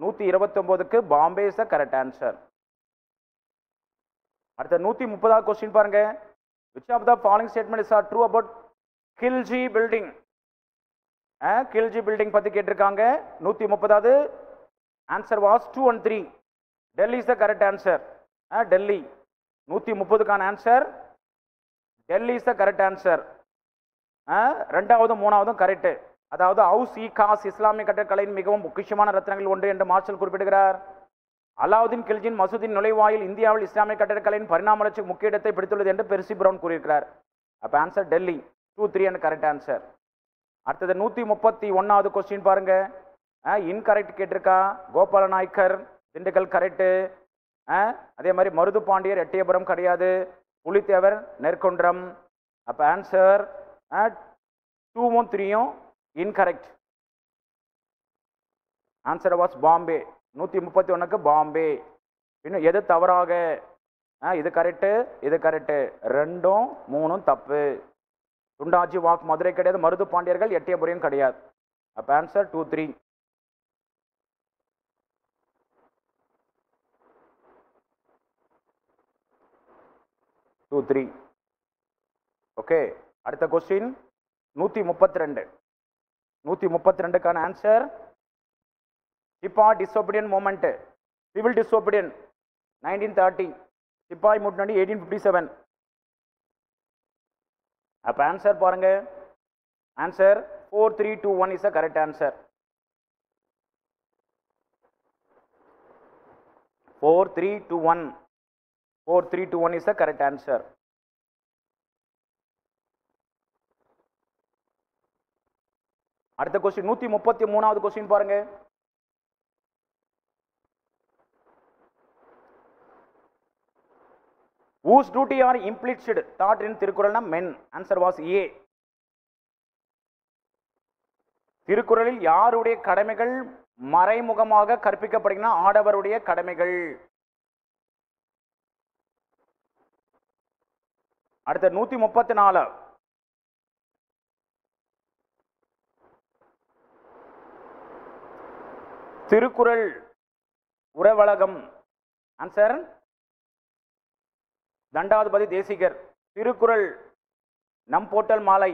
129க்கு Bombay is the correct answer. அடுத்த 130வது கொஸ்டின் பாருங்க. which of the following statements are true about Khilji building? Khilji building பத்தி கேட்டிருக்காங்க. 130வது answer was 2 and 3. Delhi is the correct answer. Delhi 130க்கான answer Delhi is the correct answer. ரெண்டாவது மூணாவதும் கரெக்ட். அதாவது ஹவுஸ் இ காஸ் இஸ்லாமிய கட்டடக்கலையின் மிகவும் முக்கியமான ரத்னங்கள் ஒன்று என்று மார்ஷல் குறிப்பிடுகிறார். அலாவுதீன் கில்ஜின் மசூதின் நுழைவாயில் இந்தியாவில் இஸ்லாமிய கட்டடக்கலையின் பரிணாம வளர்ச்சிக்கு முக்கிய இடத்தை பிடித்துள்ளது என்று பெர்சி பிரவுன் கூறியிருக்கிறார். அப்போ answer Delhi. 2, 3 and correct answer. அடுத்தது 131வது கொஸ்டின் பாருங்க. இன்கரெக்ட் கேட்டிருக்கா. கோபால நாயக்கர் திண்டுக்கல் கரெக்டு. அதே மாதிரி மருது பாண்டியர் எட்டயபுரம் கிடையாது. புலித்தேவர் நெற்குன்றம். அப்போ ஆன்சர் 2ம் 3ம் இன்கரெக்ட். Answer was Bombay. 131க்கு பாம்பே. இன்னும் எது தவறாக? இது கரெக்டு, இது கரெக்டு. 2ம் 3ம் தப்பு. துண்டாஜி வாக் மதுரை கிடையாது. மருது பாண்டியர்கள் எட்டயபுரம் கிடையாது. அப்போ ஆன்சர் 2, 3. ஓகே. அடுத்த கொஸ்டின் 132. 132க்கான ஆன்சர் சிப்பாய் டிசோபீடியன்ட் மூமெண்ட், சிவில் டிசோபீடியன்ட் 1930. சிப்பாய் முன்னாடி 1857. அப்போ ஆன்சர் பாருங்க. Answer 4321 is the correct answer. 4321. 4321 is the correct answer. அடுத்த கொஸ்டின் 133வது கொஸ்டின் பாருங்க. whose duty are implicit thought in திருக்குறள்னா men. answer was A. திருக்குறளில் யாருடைய கடமைகள் மறைமுகமாக கற்பிக்கப்படுகின்றன? ஆடவருடைய கடமைகள். அடுத்த 134. திருக்குறள் உரைவழகம். ஆன்சர் தண்டாதிபதி தேசிகர். திருக்குறள் நம்போட்டல் மாலை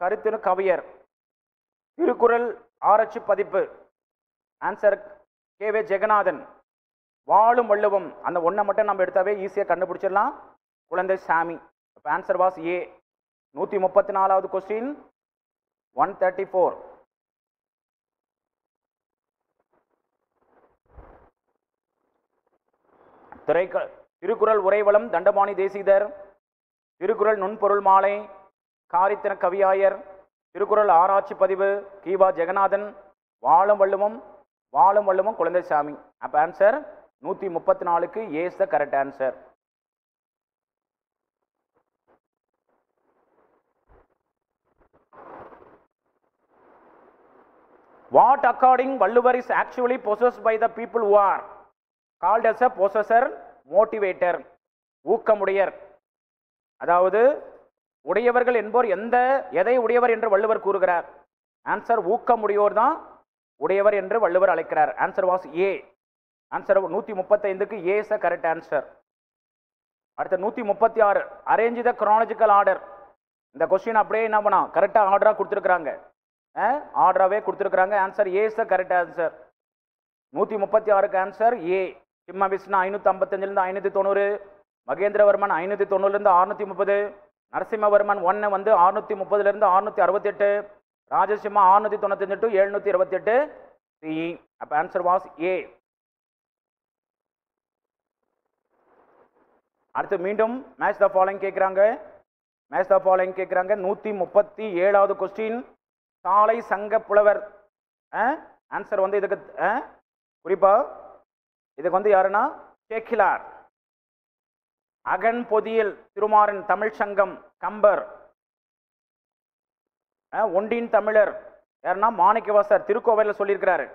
கருத்தினு கவியர். திருக்குறள் ஆராய்ச்சி பதிப்பு. ஆன்சர் கே.வே. ஜெகநாதன். வாழும் வள்ளுவம். அந்த ஒன்றை மட்டும் நம்ம எடுத்தாவே ஈஸியாக கண்டுபிடிச்சிடலாம். குழந்தை சாமி. அப்போ ஆன்சர் வாஸ் ஏ. 134வது கொஸ்டின் 134. திருக்குறள் உரைவளம் தண்டபாணி தேசிகர். திருக்குறள் நுண்பொருள் மாலை காரித்தின கவியாயர். திருக்குறள் ஆராய்ச்சி பதிவு கி.வா. ஜெகநாதன். வாழும் வள்ளுவம் வாழும் வள்ளுவம் குழந்தை சாமி. அப்போ ஆன்சர் 134க்கு A is the correct answer. What according Valluvar is actually possessed by the people who are called as a possessor, motivator. ஊக்கமுடையர். அதாவது உடையவர்கள் என்போர் எதை உடையவர் என்று வள்ளுவர் கூறுகிறார்? ஆன்சர் ஊக்கமுடையோர் தான் உடையவர் என்று வள்ளுவர் அழைக்கிறார். Answer was A. ஆன்சர் 135க்கு A is the correct answer. அடுத்த 136. Arrange the chronological order. இந்த கொஸ்டின் அப்படியே என்ன பண்ணா கரெக்டாக ஆர்டராக கொடுத்துருக்குறாங்க. ஆர்டராகவே கொடுத்துருக்குறாங்க. Answer A is the correct answer. 136க்கு ஆன்சர் ஏ. சிம்ம விஷ்ணு 555லேருந்து 590. மகேந்திரவர்மன் 590லேருந்து 630. நரசிம்மவர்மன் 1 வந்து 630லேருந்து 668. ராஜசிம்மா 695 to 728. சி. அப்போ ஆன்சர் வாஸ் ஏ. அடுத்து மீண்டும் மேட்ச் த ஃபாலோயிங் கேட்குறாங்க. மேட்ச் த ஃபாலோயிங் கேட்குறாங்க. 137வது கொஸ்டின். சாலை சங்க புலவர். ஆன்சர் வந்து இதுக்கு குறிப்பா இதுக்கு வந்து யாருன்னா சேக்கிலார். அகன் பொதியல் திருமாறன் தமிழ் சங்கம் கம்பர். ஒண்டின் தமிழர் யாருன்னா மாணிக்கவாசர் திருக்கோவையில் சொல்லியிருக்கிறாரு.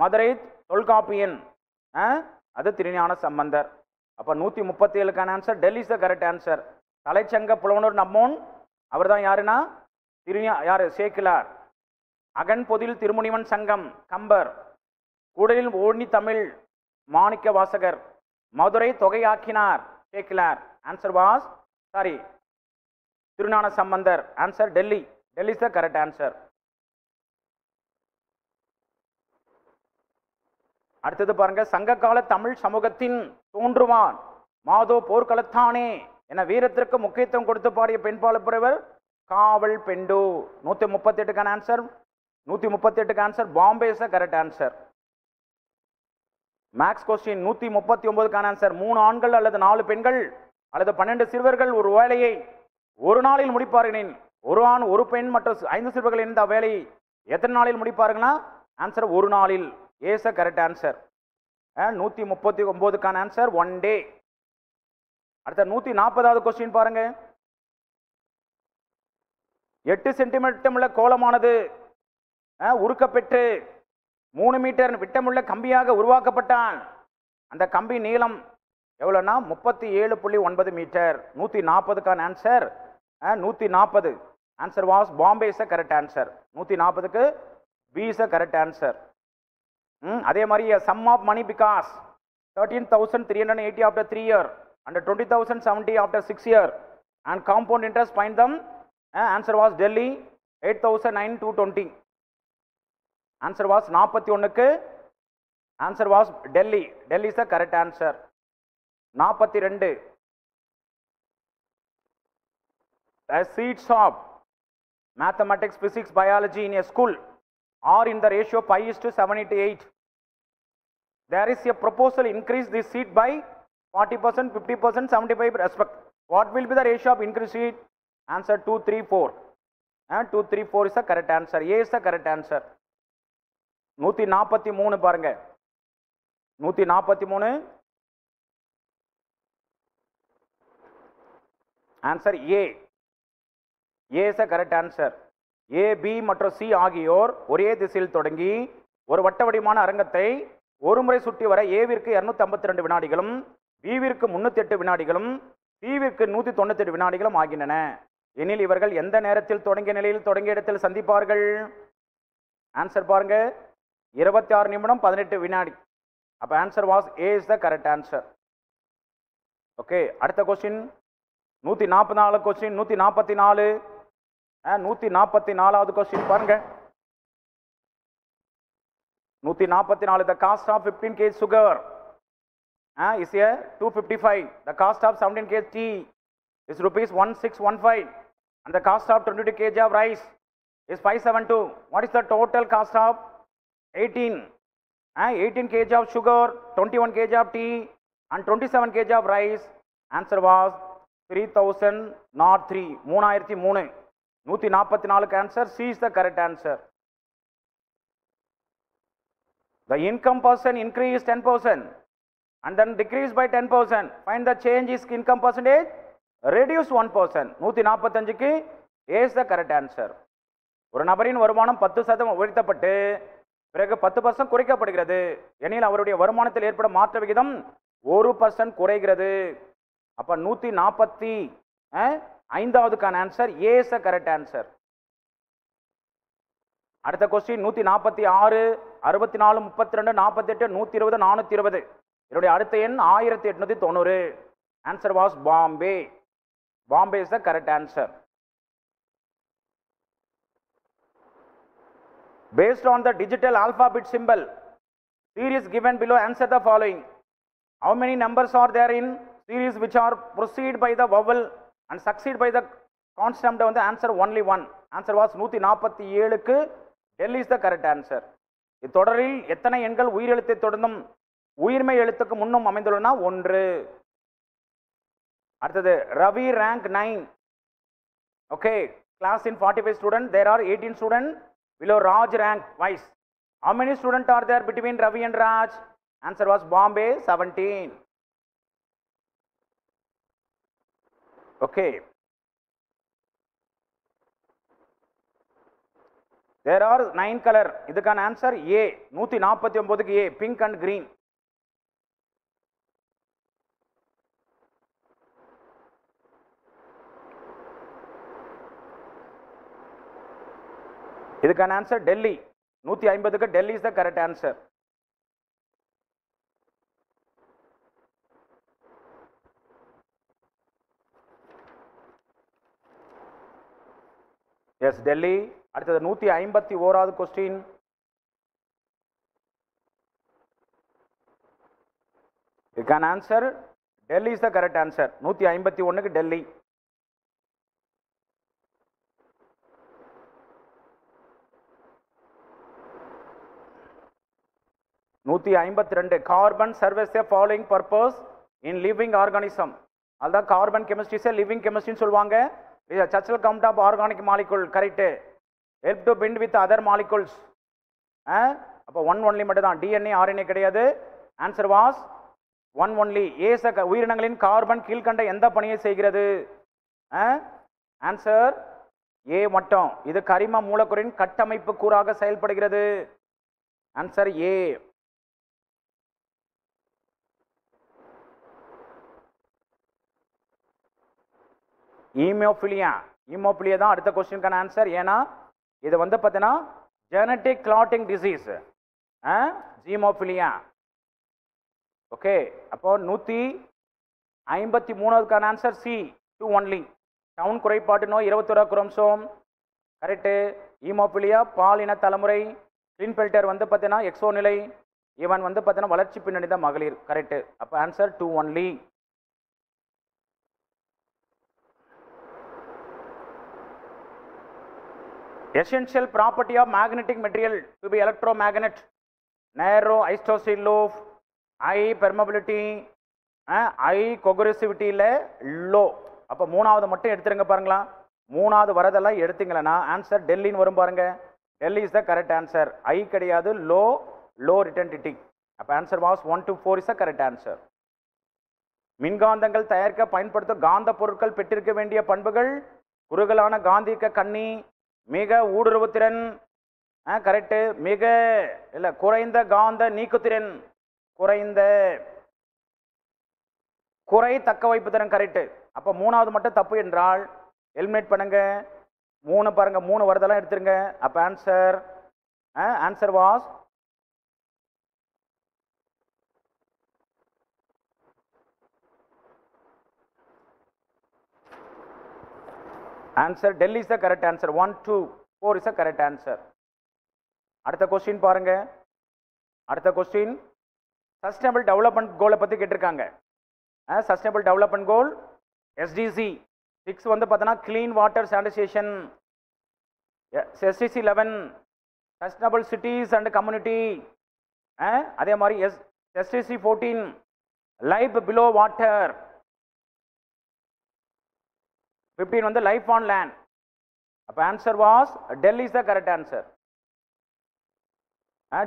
மதுரை தொல்காப்பியன் அது திருஞான சம்பந்தர். அப்போ 137க்கான answer Delhi is the correct answer. தலைச்சங்க புலவனர் நம்மோன் அவர் தான் யாருன்னா யாரு சேக்கிலார். அகன் பொதில் திருமுனிவன் சங்கம் கம்பர். கூடலில் ஓணி தமிழ் மாணிக்க வாசகர். மதுரை தொகையாக்கினார் Sekkizhar. Answer was Thirugnana Sambandar. Answer Delhi. Delhi is the correct answer. அடுத்தது பாருங்க. சங்ககால தமிழ் சமூகத்தின் தோன்றுவான் மாதோ போர்க்களத்தானே என வீரத்திற்கு முக்கியத்துவம் கொடுத்து பாடிய பெண்பாளர் புலவர் காவல் பெண்டு. 138க்கான ஆன்சர். 138க்கு answer Bombay is the correct answer. Maths question 139க்கான ஆன்சர். 3 ஆண்கள் அல்லது 4 பெண்கள் அல்லது 12 சிறுவர்கள் ஒரு வேலையை ஒரு நாளில் முடிப்பார்கள். ஒரு ஆண் ஒரு பெண் மற்றும் 5 சிறுவர்கள் இந்த வேலையை எத்தனை நாளில் முடிப்பார்களா? ஆன்சர் ஒரு நாளில். Is correct answer. 139க்கான ஆன்சர் 1 டே. அடுத்த 140வது கொஸ்டின் பாருங்க. 8 சென்டிமீட்டர் உள்ள கோலமானது உருக்கப்பெற்று 3 மீட்டர் விட்டமுள்ள கம்பியாக உருவாக்கப்பட்டான். அந்த கம்பி நீளம் எவ்வளோனா 37.9 மீட்டர். 140க்கான answer 140. Answer was Bombay is correct answer. 140க்கு பி இஸ் கரெக்ட் ஆன்சர். அதே மாதிரி sum of money because 13,380 after 3 year and 20,070 after 6 year and compound interest find them. Answer was Delhi 8,920. Answer was 41க்கு answer was Delhi. Delhi is the correct answer. 42. The seats of mathematics, physics, biology in a school are in the ratio 5:7:8. There is a proposal increase this seat by 40%, 50%, 75% respect. What will be the ratio of increase seat? Answer 2:3:4. 2:3:4 is the correct answer. A is the correct answer. 143 பாருங்க. 143 answer A. A is the correct answer. A, B மற்றும் C ஆகியோர் ஒரே திசையில் தொடங்கி ஒரு வட்ட வடிவமான அரங்கத்தை ஒரு முறை சுற்றி வர ஏவிற்கு 252 வினாடிகளும் பிவிற்கு 308 வினாடிகளும் சிவிற்கு 198 வினாடிகளும் ஆகின்றன எனில் இவர்கள் எந்த நேரத்தில் தொடங்கிய நிலையில் தொடங்கிய இடத்தில் சந்திப்பார்கள்? ஆன்சர் பாருங்க 26 நிமிடம் 18 வினாடி. அப்ப answer was A is the correct answer. Okay, அடுத்த கொஸ்டின் 144 கொஸ்டின் 144 144வது கொஸ்டின் பாருங்க. 144 the cost of 15 kg sugar is a 255. The cost of 17 kg tea is rupees 1615 and the cost of 22 kg of rice is 572. What is the total cost of 18 kg of sugar, 21 kg of tea and 27 kg of rice? Answer was 3003. 3003. 144 answer C is the correct answer. The income person increased 10% and then decreased by 10%. Find the change is income percentage, reduce 1%. 145க்கு A is the correct answer. ஒரு நபரின் வருமானம் 10% உயர்த்தப்பட்டு பிறகு 10% குறைக்கப்படுகிறது எனில் அவருடைய வருமானத்தில் ஏற்படும் மாற்ற விகிதம் 1% குறைகிறது. அப்ப 145க்கான answer A is the correct answer. அடுத்த கொஸ்டின் 146 64 32 48 120 420. இதனுடைய அடுத்த எண் 1890. Answer was Bombay. Bombay is the correct answer. Based on the digital alphabet symbol series given below, answer the following. How many numbers are there in series which are proceed by the vowel and succeed by the consonant? வந்து answer only one. Answer was 147க்கு Delhi is the correct answer. இத்தொடரில் எத்தனை எண்கள் உயிரெழுத்தை தொடர்ந்தும் உயிர்மை எழுத்துக்கு முன்னும் அமைந்துள்ளன? 1. அடுத்தது Ravi rank 9 Okay, class in 45 students, there are 18 students below Raj rank wise. How many students are there between Ravi and Raj? Answer was Bombay, 17. Okay. There are 9 color. இதுக்கான answer A. 149 A, pink and green. இதுக்கான answer Delhi. 150 Delhi is the correct answer. Yes, Delhi. அடுத்தது 151வது question. இதுக்கான answer Delhi is the correct answer. 151க்கு Delhi. நூற்றி 52 carbon serves a following purpose in living organism. அதுதான் கார்பன் கெமிஸ்ட்ரி இஸ் லிவிங் கெமிஸ்ட்ரின்னு சொல்லுவாங்க. சர்ச்சல் count of organic molecule correct. Help to bind with other molecules. அப்போ ஒன் ஒன்லி மட்டும் தான், டிஎன்ஏ ஆர்என்ஏ கிடையாது. Answer was one only. ஏச உயிரினங்களின் கார்பன் கீழ்கண்ட எந்த பணியை செய்கிறது? ஆன்சர் ஏ மட்டும். இது கரிம மூலக்கூறின் கட்டமைப்பு கூறாக செயல்படுகிறது. Answer A. ஈமோஃபிலியா. ஈமோஃபிலியா தான் அடுத்த கொஸ்டினுக்கான ஆன்சர். ஏன்னா இது வந்து பார்த்தீங்கன்னா ஜெனட்டிக் கிளாட்டிங் டிசீஸ், ஜீமோஃபிலியா. ஓகே, அப்போ 153க்கான ஆன்சர் சி, 2 ஒன்லி. டவுன் குறைபாட்டு நோய் 21 குரோமோசோம் கரெக்டு. ஈமோஃபிலியா பாலின தலைமுறை. கிளின்பெல்டர் வந்து பார்த்தீங்கன்னா எக்ஸோ நிலை. இவன் வந்து பார்த்தீங்கன்னா வளர்ச்சி பின்னணி தான் மகளிர் கரெக்டு. அப்போ answer 2 only. Essential property of magnetic material to be electromagnet: narrow isosceles loop, high permeability, high coercivity low. அப்போ மூணாவது மட்டும் எடுத்துருங்க பாருங்களா. மூணாவது வரதெல்லாம் எடுத்தீங்களா ஆன்சர் டெல்லின்னு வரும் பாருங்க. Delhi is the correct answer. ஐ கிடையாது, லோ ரிட்டன்டிட்டி. அப்போ answer was 1 to 4 is the correct answer. மின்காந்தங்கள் தயாரிக்க பயன்படுத்தும் காந்த பொருட்கள் பெற்றிருக்க வேண்டிய பண்புகள்: குறுகலான காந்திக கண்ணி, மிக ஊடுருவுத்திறன் கரெக்டு, மிக இல்லை குறைந்த காந்த நீக்குத்திறன், குறை தக்க வைப்பு திறன் கரெக்டு. அப்போ மூணாவது மட்டும் தப்பு என்றால் எலிமினேட் பண்ணுங்க. 3 பாருங்க, 3 வரதெல்லாம் எடுத்துருங்க. அப்போ answer was answer Delhi is the correct answer. 1 to 4 is the correct answer. அடுத்த கொஸ்டின் பாருங்க. அடுத்த கொஸ்டின் சஸ்டைனபிள் டெவலப்மெண்ட் கோலை பற்றி கேட்டிருக்காங்க. சஸ்டைனபிள் டெவலப்மெண்ட் கோல் எஸ்டிசி 6 வந்து பார்த்தோன்னா clean water sanitation. STC 11 sustainable cities and community. அதே மாதிரி எஸ்டிசி 14 லைஃப் பிலோ வாட்டர். 15 வந்து லைஃப் ஆன் லேண்ட். அப்போ answer was Delhi is the correct answer.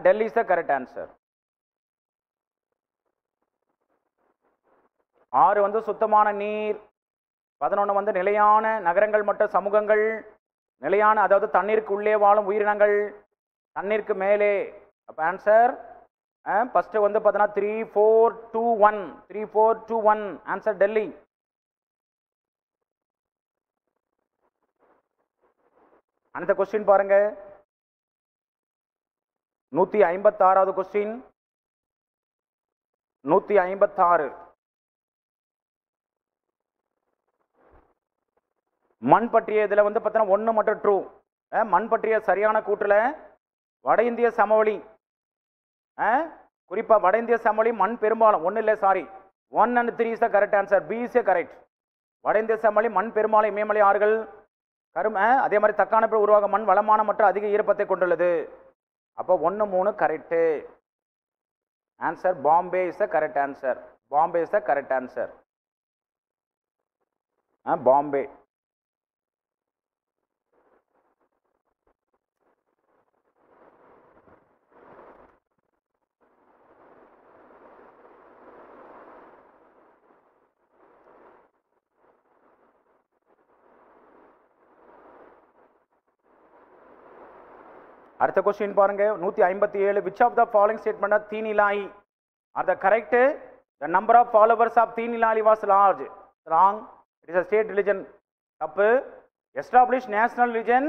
Delhi is the correct answer. 6 வந்து சுத்தமான நீர். 11 வந்து நிலையான நகரங்கள் மற்றும் சமூகங்கள். நிலையான அதாவது தண்ணீருக்கு உள்ளே வாழும் உயிரினங்கள், தண்ணீருக்கு மேலே. அப்போ ஆன்சர் ஃபர்ஸ்ட் வந்து பார்த்தோன்னா 3 4 2 1 3 4 2 1 ஆன்சர் டெல்லி. அடுத்த கொஸ்டின் பாருங்க. 156வது கொஸ்டின். 156 மண் பற்றிய இதில் வந்து பார்த்தோன்னா 1 மற்றும் ட்ரூ. மண் பற்றிய சரியான கூற்றுல வட இந்திய சமவெளி, குறிப்பாக வட இந்திய சமவெளி மண் பெரும்பாலும் 1 இல்லை sorry 1 and 3 is the correct answer. B is correct. வட இந்திய சமவெளி மண் பெரும்பாலும் இமயமலை ஆறுகள் அதே மாதிரி தக்கான உருவாக மண் வளமான மற்றும் அதிக ஈரப்பத்தை கொண்டுள்ளது. அப்போ 1 3 correct. Answer Bombay is the correct answer. Bombay is the correct answer. Bombay. அடுத்த கொஸ்டின் பாருங்க 157. which of the following statement of தீநிலாய் are the correct? the number of followers of தீநிலாய் was large. wrong. it is a state religion. தப்பு. establish national religion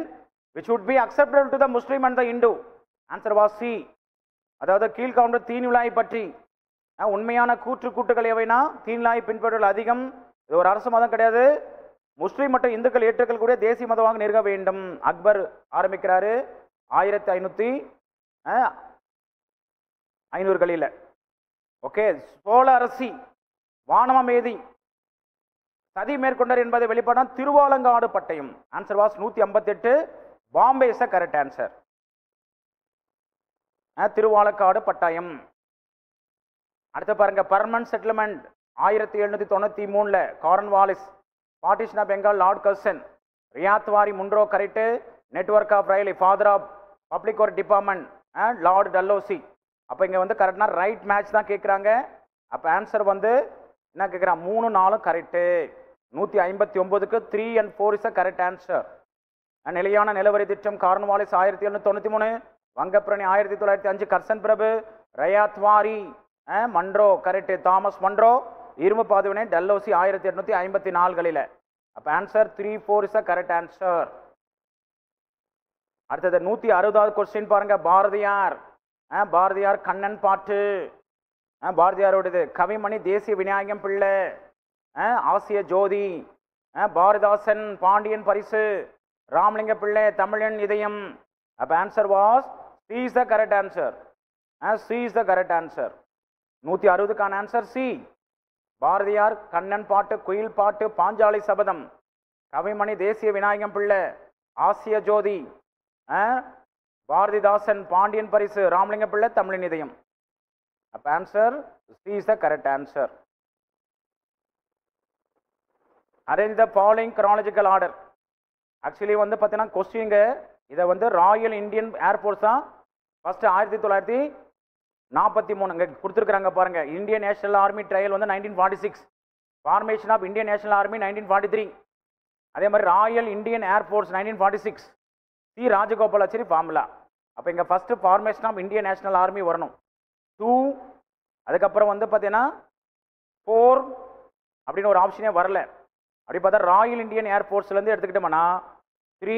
which would be acceptable to the Muslim and the Hindu. answer was C. அதாவது கீழ்காணும் தீநிலாய் பற்றி உண்மையான கூற்றுகள் எவைனா தீநிலாய் பின்பற்றுதல் அதிகம். இது ஒரு அரசு மதம் கிடையாது. முஸ்லீம் மற்றும் இந்துக்கள் ஏற்றுக்கொள்ள கூடிய தேசிய மதமாக நிறுவ வேண்டும். அக்பர் ஆரம்பிக்கிறாரு 1500களில். ஓகே. சோழ அரசி வானமேதி சதி மேற்கொண்டார் என்பதை வெளிப்பாடான திருவாலங்காடு பட்டயம். Answer was 158. Bombay is a correct answer. Thiruvalangadu பட்டயம். அடுத்து பாருங்க permanent settlement 1793 Cornwallis. Partition of Bengal Lord Curzon. Ryotwari Munro correct. Network of rail father of public work department Lord Dalhousie. அப்போ இங்கே வந்து கரெக்ட்னா ரைட் மேட்ச் தான் கேட்குறாங்க. அப்போ ஆன்சர் வந்து என்ன கேட்குறான் 3 4 கரெக்டு. 159க்கு 3 and 4 is a correct answer. நிலையான நிலவரி திட்டம் கார்ன்வாலிஸ் 1793. வங்கப்பிரணி 1905. கர்சன் பிரபு. Ryotwari Munro correct. Thomas Munro. இரும்பு பாதுவினை டல்லோசி 1854களில். அப்போ answer 3 4 is a correct answer. அடுத்தது 160வது கொஸ்டின் பாருங்க. பாரதியார் பாரதியார் கண்ணன் பாட்டு பாரதியாரோடது. கவிமணி தேசிய விநாயகம் பிள்ளை ஆசிய ஜோதி. பாரதிதாசன் பாண்டியன் பரிசு. ராமலிங்க பிள்ளை தமிழன் இதயம். அப்போ answer was C is the correct answer. C is the correct answer. 160க்கான ஆன்சர் சி. பாரதியார் கண்ணன் பாட்டு குயில் பாட்டு பாஞ்சாலி சபதம் கவிமணி தேசிய விநாயகம் பிள்ளை ஆசிய ஜோதி பாரதிதாசன் பாண்டியன் பரிசு ராமலிங்க பிள்ளை தமிழின் இதயம். அப்ப answer C is the correct answer. Arrange the following chronological order. Actually வந்து பார்த்தீங்கன்னா கொஸ்டின்ங்க இதை வந்து ராயல் இந்தியன் ஏர்ஃபோர்ஸ் தான் ஃபர்ஸ்ட் 1943 இங்கே கொடுத்துருக்குறாங்க பாருங்க. இந்தியன் நேஷனல் ஆர்மி ட்ரையல் வந்து 1946. Formation of Indian National Army 1943. அதே மாதிரி royal Indian air force 1946. C Rajagopalachari formula. அப்போ இங்கே first formation of Indian National Army வரணும். 2 அதுக்கப்புறம் வந்து பார்த்தீங்கன்னா 4 அப்படின்னு ஒரு ஆப்ஷனே வரல. அப்படி பார்த்தா ராயல் இந்தியன் ஏர்ஃபோர்ஸ்லேருந்து எடுத்துக்கிட்டோம்னா 3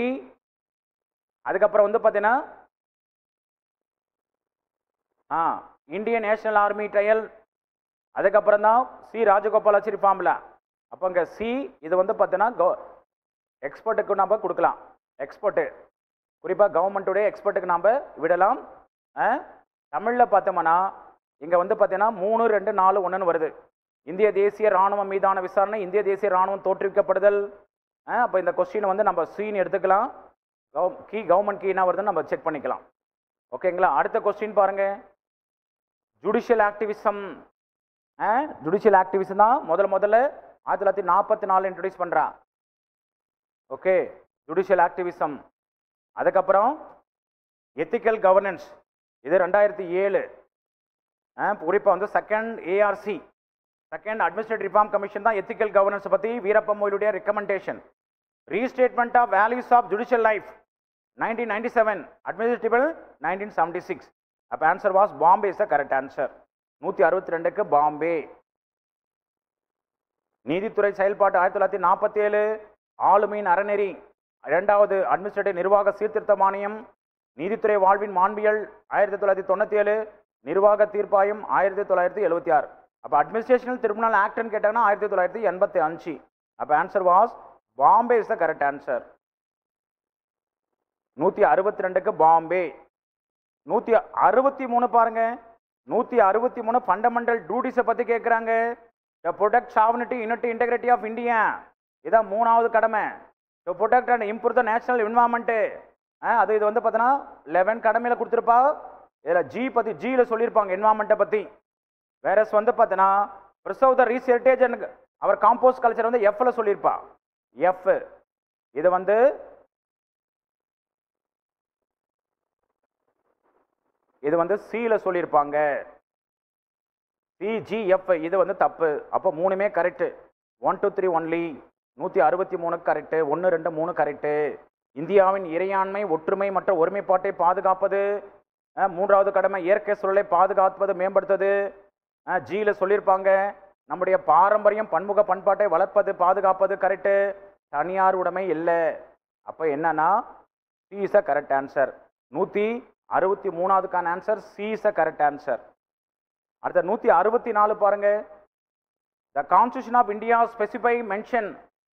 அதுக்கப்புறம் வந்து பார்த்தீங்கன்னா இந்தியன் நேஷனல் ஆர்மி ட்ரையல் அதுக்கப்புறம் தான் சி ராஜகோபாலாச்சாரி ஃபார்முலா. அப்போ இங்கே சி இது வந்து பார்த்தீங்கன்னா எக்ஸ்பர்ட்டுக்கு நம்ம கொடுக்கலாம். எக்ஸ்பர்ட்டு குறிப்பாக கவர்மெண்ட்டுடைய எக்ஸ்பர்ட்டுக்கு நாம் விடலாம். தமிழில் பார்த்தோம்னா இங்கே வந்து பார்த்தீங்கன்னா 3 2 4 1 வருது. இந்திய தேசிய இராணுவம் மீதான விசாரணை இந்திய தேசிய இராணுவம் தோற்றுவிக்கப்படுதல். அப்போ இந்த கொஸ்டினை வந்து நம்ம சீன் எடுத்துக்கலாம். கவர்மெண்ட் கீ என்ன வருதுன்னு நம்ம செக் பண்ணிக்கலாம். ஓகேங்களா. அடுத்த கொஸ்டின் பாருங்க. Judicial activism. ஜுடிஷியல் ஆக்டிவிசம் தான் முதல்ல 1944 இன்ட்ரடியூஸ் பண்ணுறா. ஓகே. Judicial activism. அதுக்கப்புறம் எத்திக்கல் கவர்னன்ஸ் இது 2007. குறிப்பாக வந்து second ARC second administrative reform commission தான் எத்திக்கல் கவர்னன்ஸ் பற்றி வீரப்ப மொய்லியுடைய recommendation. Restatement of values of judicial life 1997. Administrative 1976. அப்போ answer was Bombay is the correct answer. 162க்கு பாம்பே. நீதித்துறை செயல்பாட்டு 1947. ஆளுமையின் அறநெறி 2வது அட்மினிஸ்ட்ரேட்டிவ் நிர்வாக சீர்திருத்த மானியம். நீதித்துறை வாழ்வின் மாண்பியல் 1997. நிர்வாக தீர்ப்பாயம் 1976. அப்போ அட்மினிஸ்ட்ரேஷனல் ட்ரிபியூனல் ஆக்ட்னு கேட்டாங்கன்னா 1985. அப்போ answer was Bombay is the correct answer. 162க்கு பாம்பே. 163 பாருங்க. 163 ஃபண்டமெண்டல் டியூட்டிஸை பற்றி கேட்குறாங்க. The protect sovereignty unity integrity of India இதான் 3வது கடமை. To protect and improve the national environment அது இது வந்து பார்த்தீங்கன்னா 11 கடமையில் கொடுத்துருப்பா. இதில் ஜி பற்றி ஜியில் சொல்லியிருப்பாங்க என்வாயன்மெண்ட்டை பற்றி. வேறஸ் வந்து பார்த்தீங்கன்னா preserve the rich heritage and our composite culture வந்து எஃப்ல சொல்லியிருப்பா. எஃப் இது வந்து சியில் சொல்லியிருப்பாங்க. சிஜிஎஃப் இது வந்து தப்பு. அப்போ 3மே கரெக்டு. 1 2 3 ஒன்லி. 163 கரெக்டு. 1 2 3 கரெக்டு. இந்தியாவின் இறையாண்மை, ஒற்றுமை மற்றும் ஒருமைப்பாட்டை பாதுகாப்பது. மூன்றாவது கடமை இயற்கை சூழலை பாதுகாப்பது, மேம்படுத்துவது. ஜியில் சொல்லியிருப்பாங்க, நம்முடைய பாரம்பரியம் பன்முக பண்பாட்டை வளர்ப்பது, பாதுகாப்பது. கரெக்டு. தனியார் உடைமை இல்லை. அப்போ என்னன்னா C is a correct answer. 163க்கான answer C is a correct answer. அடுத்த 164 பாருங்க. The Constitution of India specify mention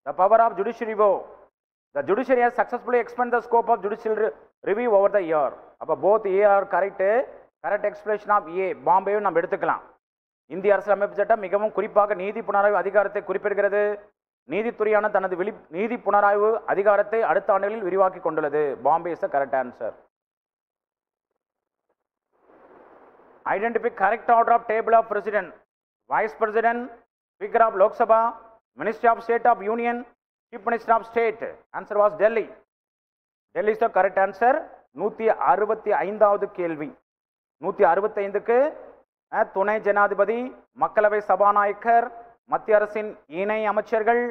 the power of judiciary review. The judiciary has successfully expanded the scope of judicial review over the year. அப்போ both A are correct. Correct explanation of A பாம்பேயும் நம்ம எடுத்துக்கலாம். இந்திய அரசியலமைப்பு சட்டம் மிகவும் குறிப்பாக நீதி புனராய்வு அதிகாரத்தை குறிப்பிடுகிறது. நீதித்துறையான தனது நீதி புனராய்வு அதிகாரத்தை அடுத்த ஆண்டுகளில் விரிவாக்கி கொண்டுள்ளது. Bombay is the correct answer. Identify correct order of table of President, Vice President, Speaker of Lok Sabha, Minister of State of Union, Chief Minister of State. Answer was Delhi. Delhi is the correct answer. 165வது கேள்வி. 165க்கு துணை ஜனாதிபதி, மக்களவை சபாநாயகர், மத்திய அரசின் இணை அமைச்சர்கள்,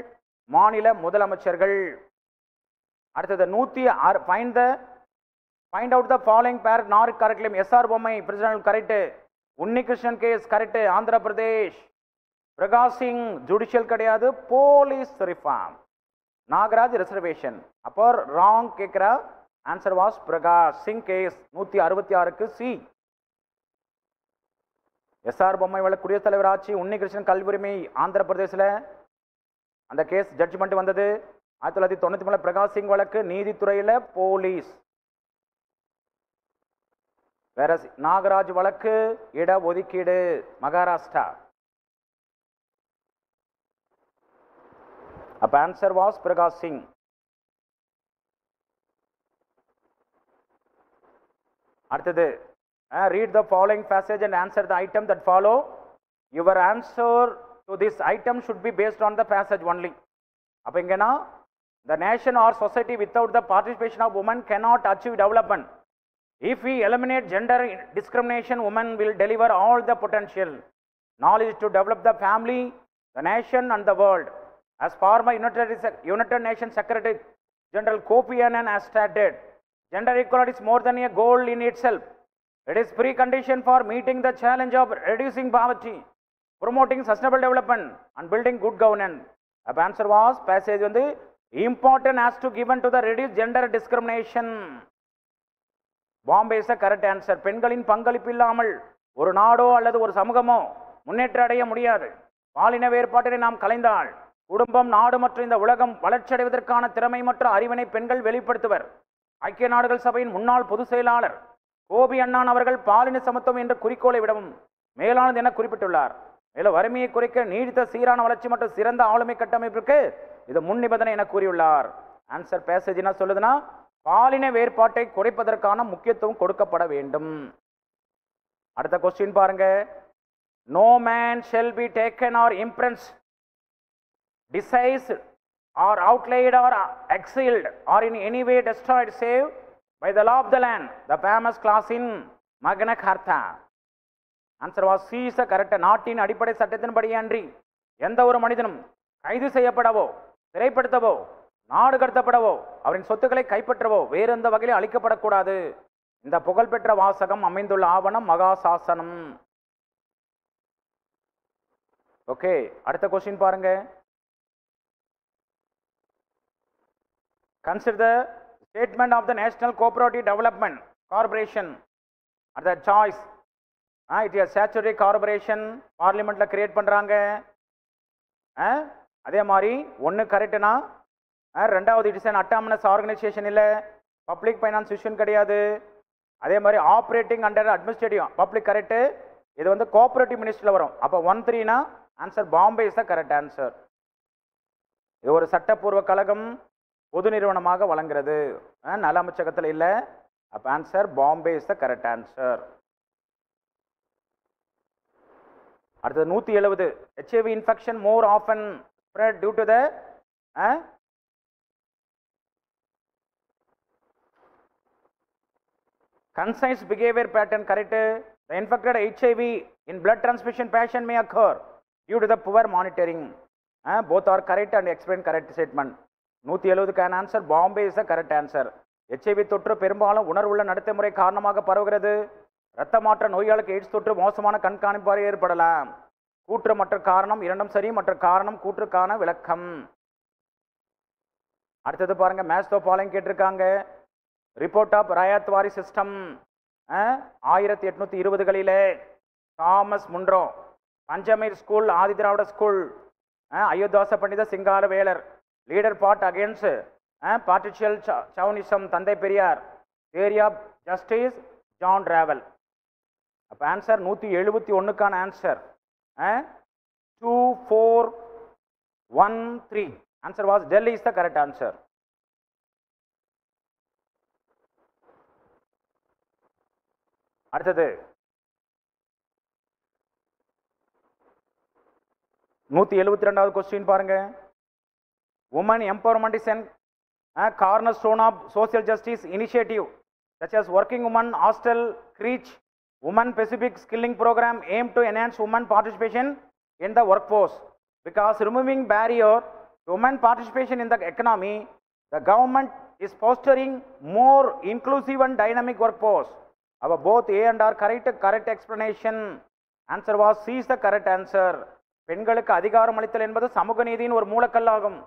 மாநில முதலமைச்சர்கள். அடுத்தது find out the following pair not correctly. SR Bommai president correct. Unnikrishnan case correct. Andhra Pradesh. Prakash Singh judicial கிடையாது, police reform. Nagaraj reservation. அப்போ wrong கேட்கிற answer was Prakash Singh case. 166க்கு C. SR Bommai வழக்கு குடியரசுத் தலைவர் ஆட்சி, உன்னிகிருஷ்ணன் கல்வி உரிமை ஆந்திர பிரதேசில் அந்த கேஸ் ஜட்ஜ்மெண்ட் வந்தது. 1993 பிரகாஷ் சிங் வழக்கு நீதித்துறையில் போலீஸ். வேற நாகராஜ் வழக்கு இட ஒதுக்கீடு, மகாராஷ்டிரா. அப்ப ஆன்சர் வாஸ் பிரகாஷ் சிங். அடுத்தது read the following passage and answer the item that follow. Your answer to this item should be based on the passage only. அப்ப இங்கனா the nation or society without the participation of women cannot achieve development. If we eliminate gender discrimination, women will deliver all the potential knowledge to develop the family, the nation and the world. As former United Nations Secretary General Kofi Annan has stated, gender equality is more than a goal in itself. It is precondition for meeting the challenge of reducing poverty, promoting sustainable development and building good governance. The answer was passage வந்து important as to given to the reduce gender discrimination. Bombay is the correct answer. பெண்களின் பங்களிப்பு இல்லாமல் ஒரு நாடோ அல்லது ஒரு சமூகமோ முன்னேற்றம் அடைய முடியாது. பாலின வேறுபாட்டினை நாம் கலைந்தால் குடும்பம், நாடு மற்றும் இந்த உலகம் வளர்ச்சியடைவதற்கான திறமை மற்றும் அறிவினை பெண்கள் வெளிப்படுத்துவர். ஐக்கிய நாடுகள் சபையின் முன்னாள் பொதுச் செயலாளர் கோபி அண்ணான் அவர்கள் பாலின சமத்துவம் என்ற குறிக்கோளை விடவும் மேலானது என குறிப்பிட்டுள்ளார். மேலும் வறுமையை குறைக்க நீடித்த சீரான வளர்ச்சி மற்றும் சிறந்த ஆளுமை கட்டமைப்பிற்கு இது முன் நிபந்தனை என கூறியுள்ளார். ஆன்சர் பேசேஜ் என்ன சொல்லுதுன்னா, பாலின வேறுபாட்டை குறைப்பதற்கான முக்கியத்துவம் கொடுக்கப்பட வேண்டும். அடுத்த கொஸ்டின் பாருங்க. No man shall be taken or imprisoned, disseized or outlaid or exiled or in any way destroyed save by the law of the land, the famous clause in Magna Carta. Answer was C is the correct. நாட்டின் அடிப்படை சட்டத்தின்படி அன்றி எந்த ஒரு மனிதனும் கைது செய்யப்படவோ, சிறைப்படுத்தவோ, நாடு கடத்தப்படவோ, அவரின் சொத்துக்களை கைப்பற்றவோ வேறு எந்த வகையில் அளிக்கப்படக்கூடாது. இந்த புகழ்பெற்ற வாசகம் அமைந்துள்ள ஆவணம் மகாசாசனம். ஓகே, அடுத்த கொஸ்டின் பாருங்க. Consider the statement of the National Cooperative Development Corporation at the choice. It is a statutory corporation. பார்லிமெண்ட்ல கிரியேட் பண்றாங்க. அதே மாதிரி ஒன்று கரெக்டுனா, ரெண்டாவது it is an autonomous organisation, இல்லை பப்ளிக் ஃபைனான்ஸ் இன்ஸ்டிடியூஷன் கிடையாது. அதே மாதிரி operating under administrative public correct. இது வந்து கோஆபரேட்டிவ் மினிஸ்டரில் வரும். அப்போ 1-3னா answer Bombay is the correct answer. இது ஒரு சட்டப்பூர்வ கழகம், பொது நிறுவனமாக வழங்குறது, நல அமைச்சகத்தில் இல்லை. அப்போ answer Bombay is the correct answer. அடுத்தது 170. HIV infection more often spread due to the concise behavior pattern. correct. The infected HIV in blood transmission patient may occur due to the poor monitoring. Both are correct and explain correct statement. 170க்கான answer Bombay is the correct answer. HIV தொற்று பெரும்பாலும் உணர்வுள்ள நடத்தைமுறை காரணமாக பரவுகிறது. இரத்த மாற்ற நோயாளிக்கு எய்ட்ஸ் தொற்று மோசமான கண்காணிப்பாக ஏற்படலாம். கூற்று மற்ற காரணம் இரண்டும் சரி, மற்ற காரணம் கூற்றுக்கான விளக்கம். அடுத்தது பாருங்க, மேட்ச் த ஃபாலோயிங் கேட்டிருக்காங்க. ரிப்போர்ட் ஆஃப் ராயத்வாரி சிஸ்டம் 1820களிலே Thomas Munro, Panchamar school, Adi Dravida school, Iyothee Thass Panditha Singara Velar, leader fought against partial chauvinism, தந்தை Periyar, theory of justice, John Rawls. அப்போ ஆன்சர் 171க்கான answer 2413. Answer was Delhi is the correct answer. அடுத்தது 172வது கொஸ்டின் பாருங்க. Women empowerment is corner stone of social justice initiative such as working women hostel, creche, women specific skilling program aim to enhance women participation in the workforce. Because removing barrier to women participation in the economy, the government is fostering more inclusive and dynamic workforce. Our both A and R correct explanation. Answer was C is the correct answer. பெண்களுக்கு அதிகாரம் அளித்தல் என்பது சமூக நீதியின் ஒரு மூலக்கல்லாகும்.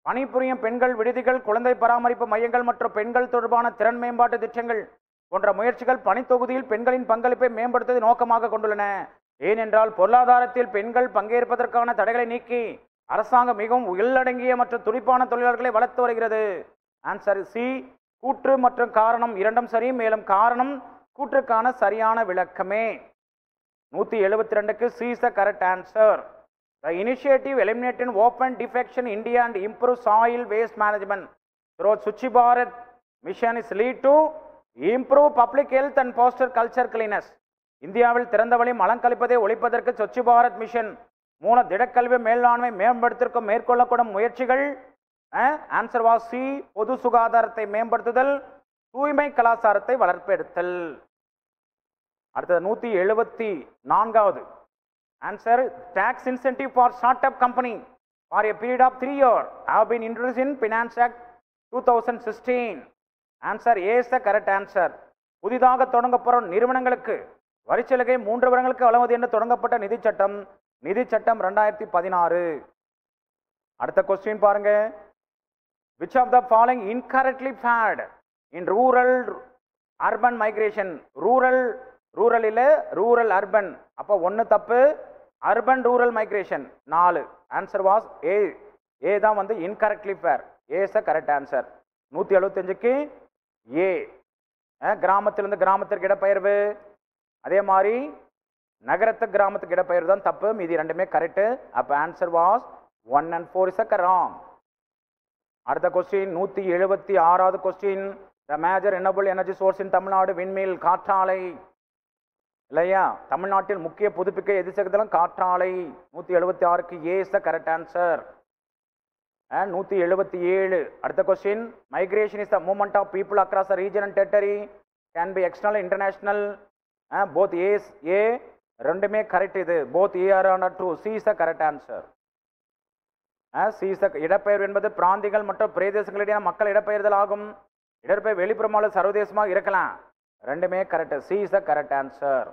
பணிபுரியும் பெண்கள் விடுதிகள், குழந்தை பராமரிப்பு மையங்கள் மற்றும் பெண்கள் தொடர்பான திறன் மேம்பாட்டு திட்டங்கள் போன்ற முயற்சிகள் பணித்தொகுதியில் பெண்களின் பங்களிப்பை மேம்படுத்துவதை நோக்கமாக கொண்டுள்ளன. ஏனென்றால் பொருளாதாரத்தில் பெண்கள் பங்கேற்பதற்கான தடைகளை நீக்கி அரசாங்கம் மிகவும் உள்ளடங்கிய மற்றும் துடிப்பான தொழிலாளர்களை வளர்த்து வருகிறது. Answer C. கூற்று மற்றும் காரணம் இரண்டும் சரி, மேலும் காரணம் கூற்றுக்கான சரியான விளக்கமே. 172க்கு C is the correct answer. The initiative eliminating open defecation in India and improve soil waste management through Swachh Bharat mission is lead to improve public health and foster culture cleanliness. இந்தியாவில் திறந்தவெளி மலங்கழிப்பதை ஒழிப்பதற்கு ஸ்வச் பாரத் மிஷன் மூலம் திடக்கல்வி மேலாண்மை மேம்படுத்திற்கும் மேற்கொள்ளப்படும் முயற்சிகள். ஆன்சர் வாஸ் சி. பொது சுகாதாரத்தை மேம்படுத்துதல், தூய்மை கலாச்சாரத்தை வளர்ப்பெடுத்தல். அடுத்தது 174வது answer. Tax incentive for start up company for a period of 3 years have been introduced in Finance Act 2016. Answer A is the correct answer. புதிதாக தொடங்கப்படும் நிறுவனங்களுக்கு வரிச்சலுகை 3 வருடங்களுக்கு வழங்குவது என்று தொடங்கப்பட்ட நிதி சட்டம் 2016. அடுத்த கொஸ்டின் பாருங்க. which of the following incorrectly fared in rural urban migration? Rural இல்ல ரூரல் அர்பன். அப்போ 1 தப்பு. Urban rural migration 4. Answer was A. A தான் வந்து incorrectly fair. A is the correct answer. 175க்கு ஏ. கிராமத்திலிருந்து கிராமத்திற்கு இடப்பெயர்வு, அதே மாதிரி நகரத்துக்கு கிராமத்துக்கு இடப்பெயர்வு தான் தப்பு, மீதி ரெண்டுமே கரெக்டு. அப்போ answer was 1 and 4 is the wrong. அடுத்த கொஸ்டின் 176வது question. The major renewable energy source in Tamil Nadu windmill, காற்றாலை இல்லையா? தமிழ்நாட்டில் முக்கிய புதுப்பிக்க எதிர்சக்திகளும் காற்றாலை. 176க்கு A is the correct answer. 177. அடுத்த question. Migration is the movement of people across the region and territory, can be external international. Both A ரெண்டுமே கரெக்ட். இது both A R are true. C is the correct answer. C is த இடப்பெயர்வு என்பது பிராந்திகள் மற்றும் பிரதேசங்களிடையே மக்கள் இடப்பெயர்தல் ஆகும். இடப்பெயர் வெளிப்புறமாக சர்வதேசமாக இருக்கலாம். ரெண்டுமே correct. C is the correct answer.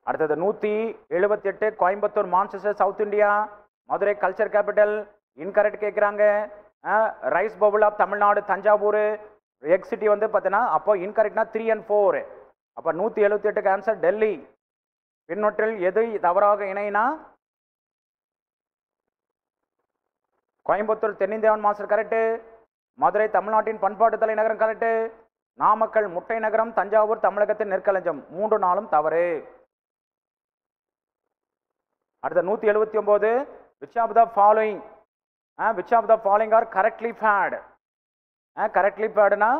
அடுத்தது 178. Coimbatore Manchester south India, Madurai culture capital. Incorrect கேட்குறாங்க. Rice bowl of Tamil Nadu Thanjavur. Egg city வந்து பார்த்தீங்கன்னா அப்போ இன்கரெக்ட்னா 3 and 4. அப்போ 178க்கு ஆன்சர் டெல்லி. பின்னொற்றில் எது தவறாக இணைனா கோயம்புத்தூர் தென்னிந்தியாவின் மாஸ்டர் கரெக்டு. மதுரை தமிழ்நாட்டின் பண்பாட்டு தலைநகரம் கரெக்டு. நாமக்கல் முட்டை நகரம். தஞ்சாவூர் தமிழகத்தின் நெற்களஞ்சம். 3 4 தவறு. அடுத்த 179. which of the following are correctly fared? correctly fadனா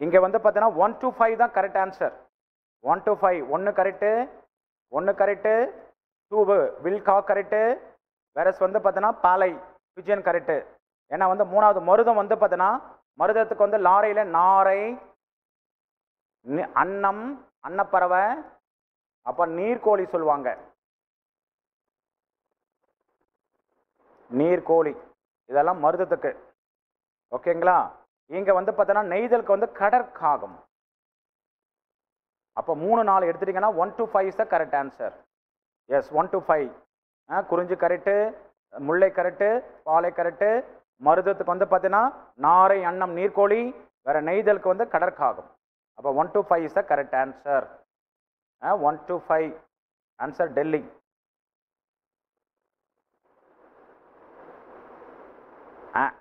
இங்க வந்து பார்த்தீங்கன்னா 1 to 5 தான் correct answer. 1 to 5. 1 correct, 1 correct, 2 வில்கா கரெக்டு. வேறஸ் வந்து பார்த்தீங்கன்னா பாலை விஜயன் கரெக்டு. ஏன்னா வந்து 3வது மருதம் வந்து பார்த்தீங்கன்னா மருதத்துக்கு வந்து லாரையில் நாரை, அன்னம், அன்னப்பறவை, அப்போ நீர்கோழி சொல்லுவாங்க. நீர்க்கோழி, இதெல்லாம் மருதத்துக்கு. ஓகேங்களா? இங்க வந்து பார்த்தோன்னா நெய்தலுக்கு வந்து கடற்காகம். அப்போ 3 4 எடுத்துட்டீங்கன்னா 1 to 5 is the correct answer. Yes, 1 to 5. குறிஞ்சி கரெக்டு, முல்லை கரெக்டு, பாலை கரெக்டு. மருதத்துக்கு வந்து பார்த்தீங்கன்னா நாரை, அன்னம், நீர்க்கோழி. வேற நெய்தலுக்கு வந்து கடற்காகம். அப்போ 1 to 5 is the correct answer. 1 to 5 answer Delhi.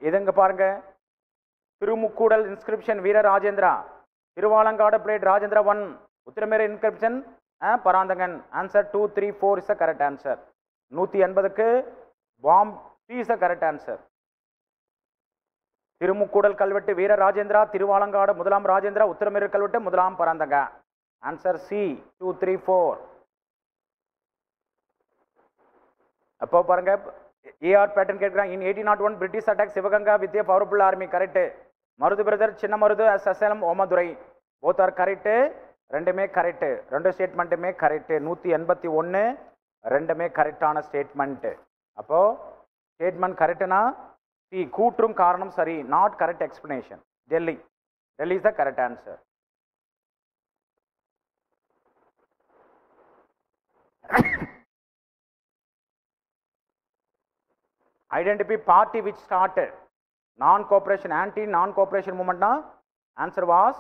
இதுங்க பாருங்க, Thirumukkudal inscription Veera Rajendra, Thiruvalangadu plate Rajendra 1, Uthiramerur inscription Paranthakan. Answer 2 3 4 is the correct answer. 180க்கு பாம் C is the correct answer. Thirumukkudal கல்வெட்டு வீர ராஜேந்திரா, திருவாலங்காடு முதலாம் ராஜேந்திரா, உத்திரமேரு கல்வெட்டு முதலாம் பராந்தக. Answer C 2 3 4. அப்போ பாருங்க, ஏஆர் பேட்டன் கேட்கிறாங்க. இன் 1801 British attack Sivaganga with A powerful army. Correct. Marudhu brother, சின்ன மருது, சசலம், ஓமதுரை, போத் ஆர் கரெக்ட். ரெண்டுமே கரெக்ட். ரெண்டு ஸ்டேட்மெண்ட்டுமே கரெக்ட். 181 ரெண்டுமே கரெக்டான ஸ்டேட்மெண்ட். அப்போ ஸ்டேட்மெண்ட் கரெக்ட்னா சி, கூற்றும் காரணம் சரி. Not correct explanation. Delhi, Delhi is the correct answer. Identify party which started non-cooperation, anti-non-cooperation movement. Answer was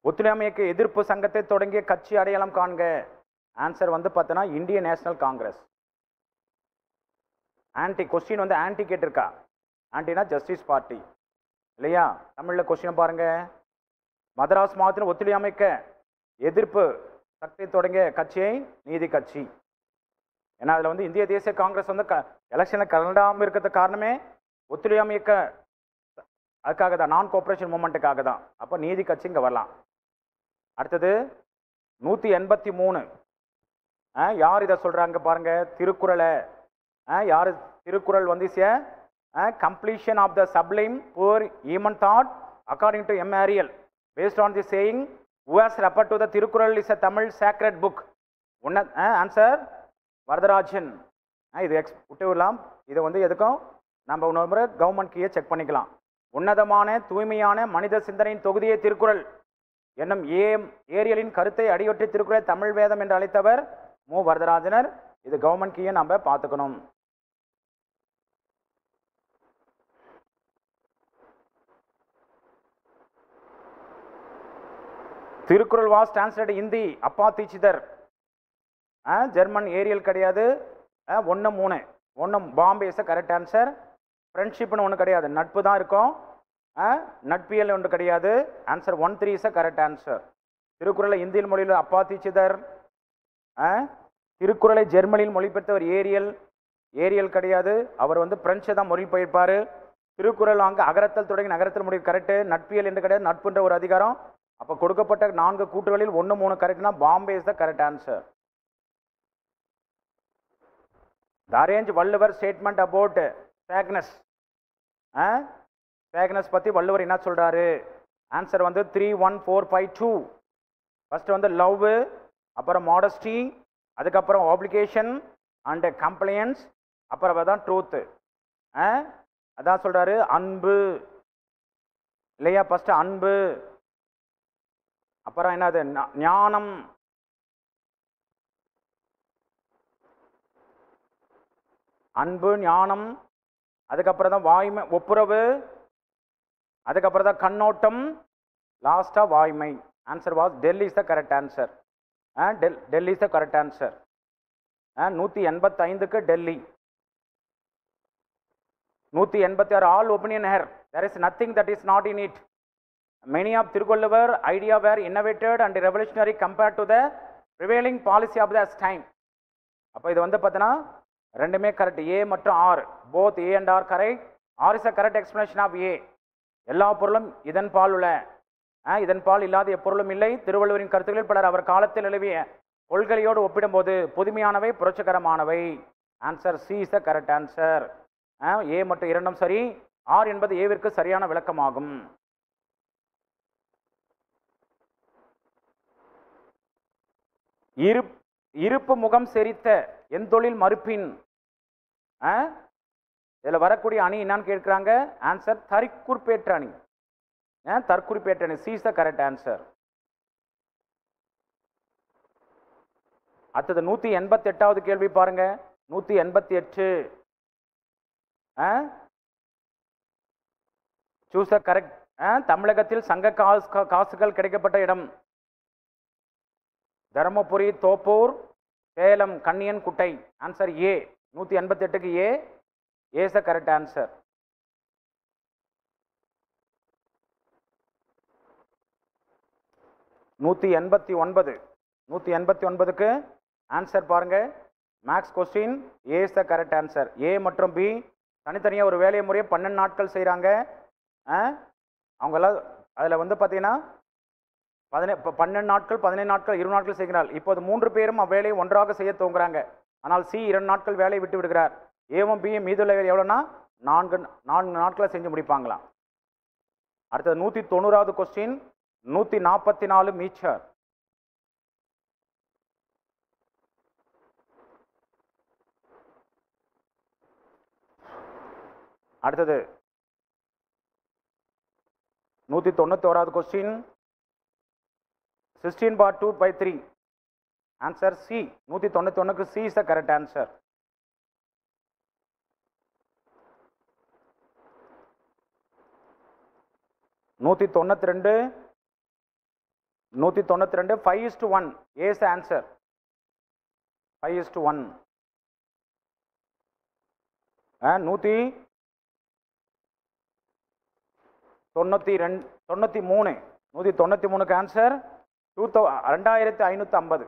ஒத்துழையாமைக்கு எதிர்ப்பு சங்கத்தை தொடங்கிய கட்சி அடையாளம் காண்க. ஆன்சர் வந்து பார்த்தனா Indian national Congress. Anti question வந்து ஆன்டி கேட்டிருக்கா. ஆன்டினா ஜஸ்டிஸ் பார்ட்டி இல்லையா? தமிழில் கொஸ்டின் பாருங்க. மதராஸ் மாவட்டத்தில் ஒத்துழையாமைக்க எதிர்ப்பு சக்தி தொடங்கிய கட்சியை நீதி கட்சி. ஏன்னா அதில் வந்து இந்திய தேசிய காங்கிரஸ் வந்து எலெக்ஷனில் கலண்டாமல் இருக்கிறதுக்கு காரணமே ஒத்துழையாமை இயக்க, அதுக்காக தான், நான் கோஆப்ரேஷன் மூமெண்ட்டுக்காக தான். அப்போ நீதி கட்சி இங்கே வரலாம். அடுத்தது 183. யார் இதை சொல்கிறாங்க பாருங்க, திருக்குறளை. யார் திருக்குறள் வந்து completion of the sublime pure human thought according to M Ariel based on the saying who has referred to the Thirukkural is a Tamil sacred book. Answer Varadarajan. இது விட்டு விடலாம். இதை வந்து எதுக்கும் நம்ம இன்னொரு முறை கவர்மெண்ட் கீயை செக் பண்ணிக்கலாம். உன்னதமான தூய்மையான மனித சிந்தனையின் தொகுதியை திருக்குறள் என்னும் ஏரியலின் கருத்தை அடியொற்றி திருக்குறள் தமிழ் வேதம் என்று அழைத்தவர் மு வரதராஜனர். இது கவர்மெண்ட் கீயை நம்ம பார்த்துக்கணும். திருக்குறள் வாஸ் டிரான்ஸ்லேட்டட் ஹிந்தி அப்பா தீட்சிதர். ஜெர்மன் ஏரியல் கிடையாது. 1 3 1 பாம்பே இஸ் கரெக்ட் ஆன்சர். ஃப்ரெண்ட்ஷிப்னு ஒன்று கிடையாது, நட்பு தான் இருக்கும். நட்பியல் ஒன்று கிடையாது. Answer 1 3 is correct answer. திருக்குறளை இந்தியில் மொழியில் அப்பா தீட்சிதர். திருக்குறளை ஜெர்மனியில் மொழிபெயர்த்தவர் ஏரியல் கிடையாது, அவர் வந்து பிரெஞ்சை தான் மொழிபெயர்ப்பார். திருக்குறள் அங்கே அகரத்தில் தொடங்கி நகரத்தில் முடிவு கரெக்டு. நட்பியல் என்று கிடையாது, நட்புன்ற ஒரு அதிகாரம். அப்போ கொடுக்கப்பட்ட 4 கூற்றுகளில் 1 3 கரெக்ட்னா Bombay is the correct answer. The arrange Valluvar statement about சேக்னஸ். சேக்னஸ் பற்றி வள்ளுவர் என்ன சொல்கிறாரு? ஆன்சர் வந்து 3 1 4 5 2. ஃபர்ஸ்ட் வந்து லவ், அப்புறம் மாடஸ்டி, அதுக்கப்புறம் ஆப்ளிகேஷன் அண்ட் கம்ப்ளையன்ஸ், அப்புறம் தான் ட்ரூத்து. அதான் சொல்கிறாரு அன்பு இல்லையா? ஃபஸ்ட்டு அன்பு, அப்புறம் என்னது ஞானம், அன்பு ஞானம், அதுக்கப்புறம் தான் வாய்மை ஒப்புரவு, அதுக்கப்புறம் தான் கண்ணோட்டம், லாஸ்டா வாய்மை. Answer was Delhi is the correct answer. Delhi is the correct answer. 185க்கு Delhi. 186 all opinion here, there is nothing that is not in it. Many of Tirukolluvar idea were innovated and revolutionary compared to the prevailing policy of the time. அப்போ இது வந்து பார்த்தீங்கன்னா ரெண்டுமே கரெக்ட். ஏ மற்றும் R, both A and R correct. R is a correct explanation of A. எல்லா பொருளும் இதன் பால் உள்ள, இதன் பால் இல்லாத எப்பொருளும் இல்லை. திருவள்ளுவரின் கருத்துக்களில் பலர் அவர் காலத்தில் நிலவிய கொள்கையோடு ஒப்பிடும்போது புதுமையானவை, புரட்சிகரமானவை. Answer C is the correct answer. A மற்றும் இரண்டும் சரி. ஆர் என்பது ஏவிற்கு சரியான விளக்கமாகும். இருப்பு முகம் செரித்த எந்தொழில் மறுப்பின் இதில் வரக்கூடிய அணி என்னன்னு கேட்குறாங்க. ஆன்சர் தற்குறிப்பேற்ற அணி. தற்குறிப்பேற்ற அணி. C is the correct answer. அடுத்தது 188வது கேள்வி பாருங்க. 188. Choose the correct. தமிழகத்தில் சங்க காசுகள் கிடைக்கப்பட்ட இடம். தருமபுரி, தோப்பூர், சேலம், கன்னியன் குட்டை. Answer A. 188க்கு A. A is the correct answer. நூற்றி 189க்கு ஆன்சர் பாருங்க. Maths question. A is the correct answer. A மற்றும் பி தனித்தனியாக ஒரு வேலை முறையை 12 நாட்கள் செய்கிறாங்க. அவங்கெல்லாம் அதில் வந்து பார்த்தீங்கன்னா 12 நாட்கள் 15 நாட்கள் 20 நாட்கள் செய்கிறார். இப்போது 3 பேரும் அவ்வேலையை ஒன்றாக செய்ய துவங்குறாங்க. ஆனால் சி 2 நாட்கள் வேலையை விட்டு விடுகிறார். ஏவும் பியும் மீதுள்ள வேலை எவ்வளோன்னா 4 நாட்களை செஞ்சு முடிப்பாங்களாம். அடுத்தது 190வது கொஸ்டின். 144 மீட்டர். அடுத்தது 191வது கொஸ்டின். 16/2/3. Answer C. 191க்கு C is the correct answer. நூற்றி 192 5:1. A is the answer. 5:1. 193. 193க்கு ஆன்சர் 2550.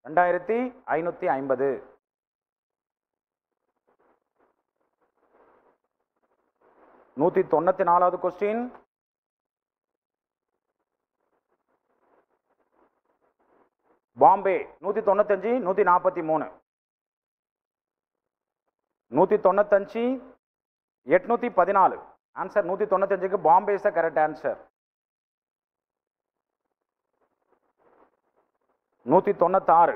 2550. 194வது கொஸ்டின். பாம்பே. 195 143. 195 814. ஆன்சர் 195க்கு Bombay is the correct answer. 196.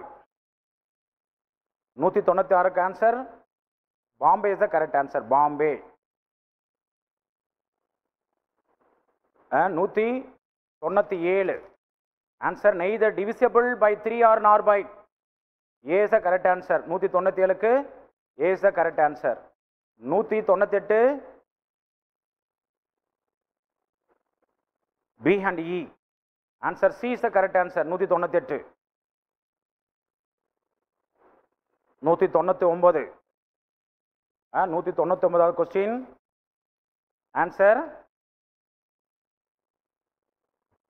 196க்கு answer Bombay is the correct answer. Bombay. 197. Answer neither divisible by 3 or nor by. A is the correct answer. 197க்கு A is the correct answer. 198 B and E. Answer C is the correct answer. 198. 199. 199வது question. Answer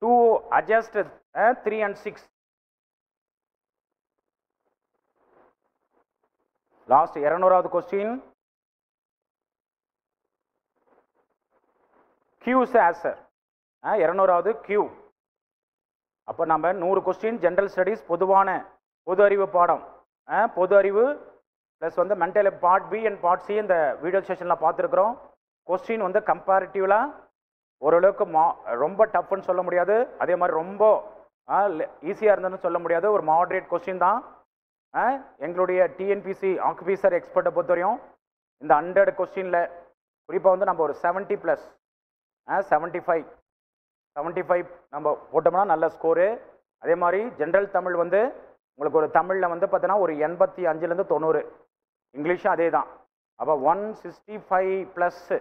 2 adjust 3 and 6. Last 200வது question. Q is the answer. 200வது Q. அப்போ நம்ம 100 கொஸ்டின் ஜென்ரல் ஸ்டடீஸ் பொதுவான பொது அறிவு பாடம், பொது அறிவு ப்ளஸ் வந்து mental part B and part C இந்த வீடியோ செஷனில் பார்த்துருக்குறோம். கொஸ்டின் வந்து கம்பேரிட்டிவ்லாம் ஓரளவுக்கு ரொம்ப டஃப்னு சொல்ல முடியாது, அதே மாதிரி ரொம்ப ஈஸியாக இருந்ததுன்னு சொல்ல முடியாது, ஒரு மாடரேட் கொஸ்டின் தான். எங்களுடைய டிஎன்பிசி ஆக்குபீசர் எக்ஸ்பர்ட்டை பொறுத்தவரையும் இந்த 100 கொஸ்டினில் குறிப்பாக வந்து நம்ம ஒரு 70+, 75 நம்ம போட்டோம்னா நல்ல ஸ்கோரு. அதே மாதிரி ஜென்ரல் தமிழ் வந்து உங்களுக்கு ஒரு தமிழில் வந்து பார்த்தோன்னா ஒரு 85லேருந்து 90, இங்கிலீஷும் அதே தான். அப்போ 165+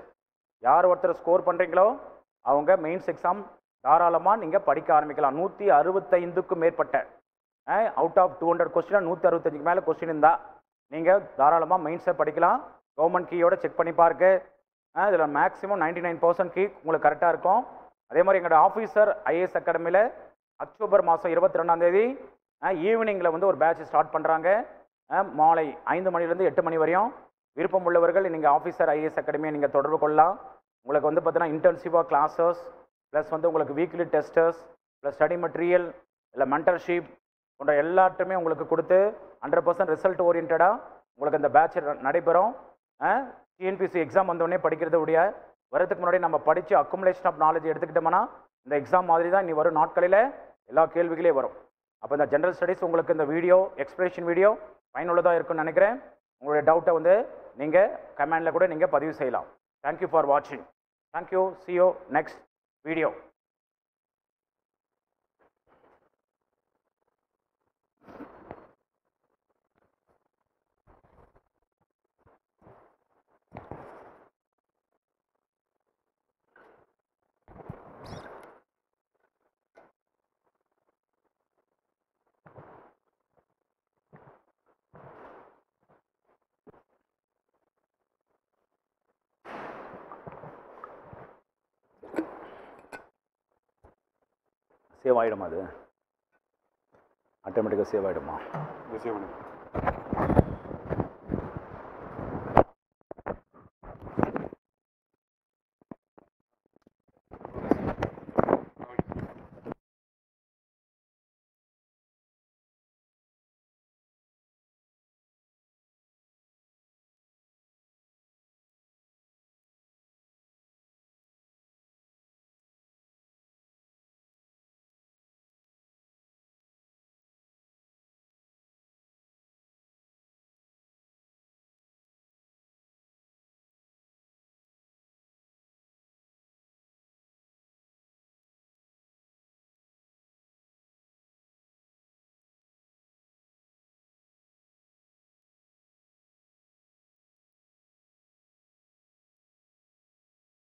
யார் ஒருத்தர் ஸ்கோர் பண்ணுறீங்களோ அவங்க மெயின்ஸ் எக்ஸாம் தாராளமாக நீங்கள் படிக்க ஆரம்பிக்கலாம். 165க்கும் மேற்பட்ட அவுட் ஆஃப் 200 கொஸ்டின் 165க்கு மேலே கொஸ்டின் இருந்தால் நீங்கள் தாராளமாக மெயின்ஸை படிக்கலாம். கவர்மெண்ட் கீயோட செக் பண்ணி பாருங்க. இதில் மேக்ஸிமம் 99% கீ உங்களுக்கு கரெக்டாக இருக்கும். அதே மாதிரி எங்களோட ஆஃபீஸர் ஐஏஎஸ் அகாடமியில் அக்டோபர் மாதம் 22ஆம் தேதி ஈவினிங்கில் வந்து ஒரு பேட்ச் ஸ்டார்ட் பண்ணுறாங்க. மாலை 5 மணிலேருந்து 8 மணி வரையும். விருப்பம் உள்ளவர்கள் நீங்கள் ஆஃபீஸர் ஐஏஎஸ் அகாடமியை நீங்கள் தொடர்பு கொள்ளலாம். உங்களுக்கு வந்து பார்த்தீங்கன்னா இன்டென்சிவாக கிளாஸஸ் ப்ளஸ் வந்து உங்களுக்கு weekly testers plus study material இல்லை மென்டர்ஷிப் போன்ற எல்லாத்துமே உங்களுக்கு கொடுத்து 100% ரிசல்ட் ஓரியன்டாக உங்களுக்கு அந்த பேட்ச் நடைபெறும். டிஎன்பிசி எக்ஸாம் வந்தோடனே படிக்கிறத உடைய வரதுக்கு முன்னாடி நம்ம படித்து அக்குமுலேஷன் ஆஃப் நாலேஜ் எடுத்துக்கிட்டோம்னா இந்த எக்ஸாம் மாதிரி தான் இனி வரும் நாட்களில் எல்லா கேள்விகளே வரும். அப்போ இந்த ஜென்ரல் ஸ்டடீஸ் உங்களுக்கு இந்த வீடியோ எக்ஸ்பிளேஷன் வீடியோ பயனுள்ளதாக இருக்குன்னு நினைக்கிறேன். உங்களுடைய டவுட்டை வந்து நீங்கள் கமெண்டில் கூட நீங்கள் பதிவு செய்யலாம். தேங்க்யூ ஃபார் வாட்சிங். Thank you. see you next video. Save ஆகிடுமா? அது ஆட்டோமேட்டிக்காக சேவ் ஆகிடுமா? சேவ் ஆகிடும்.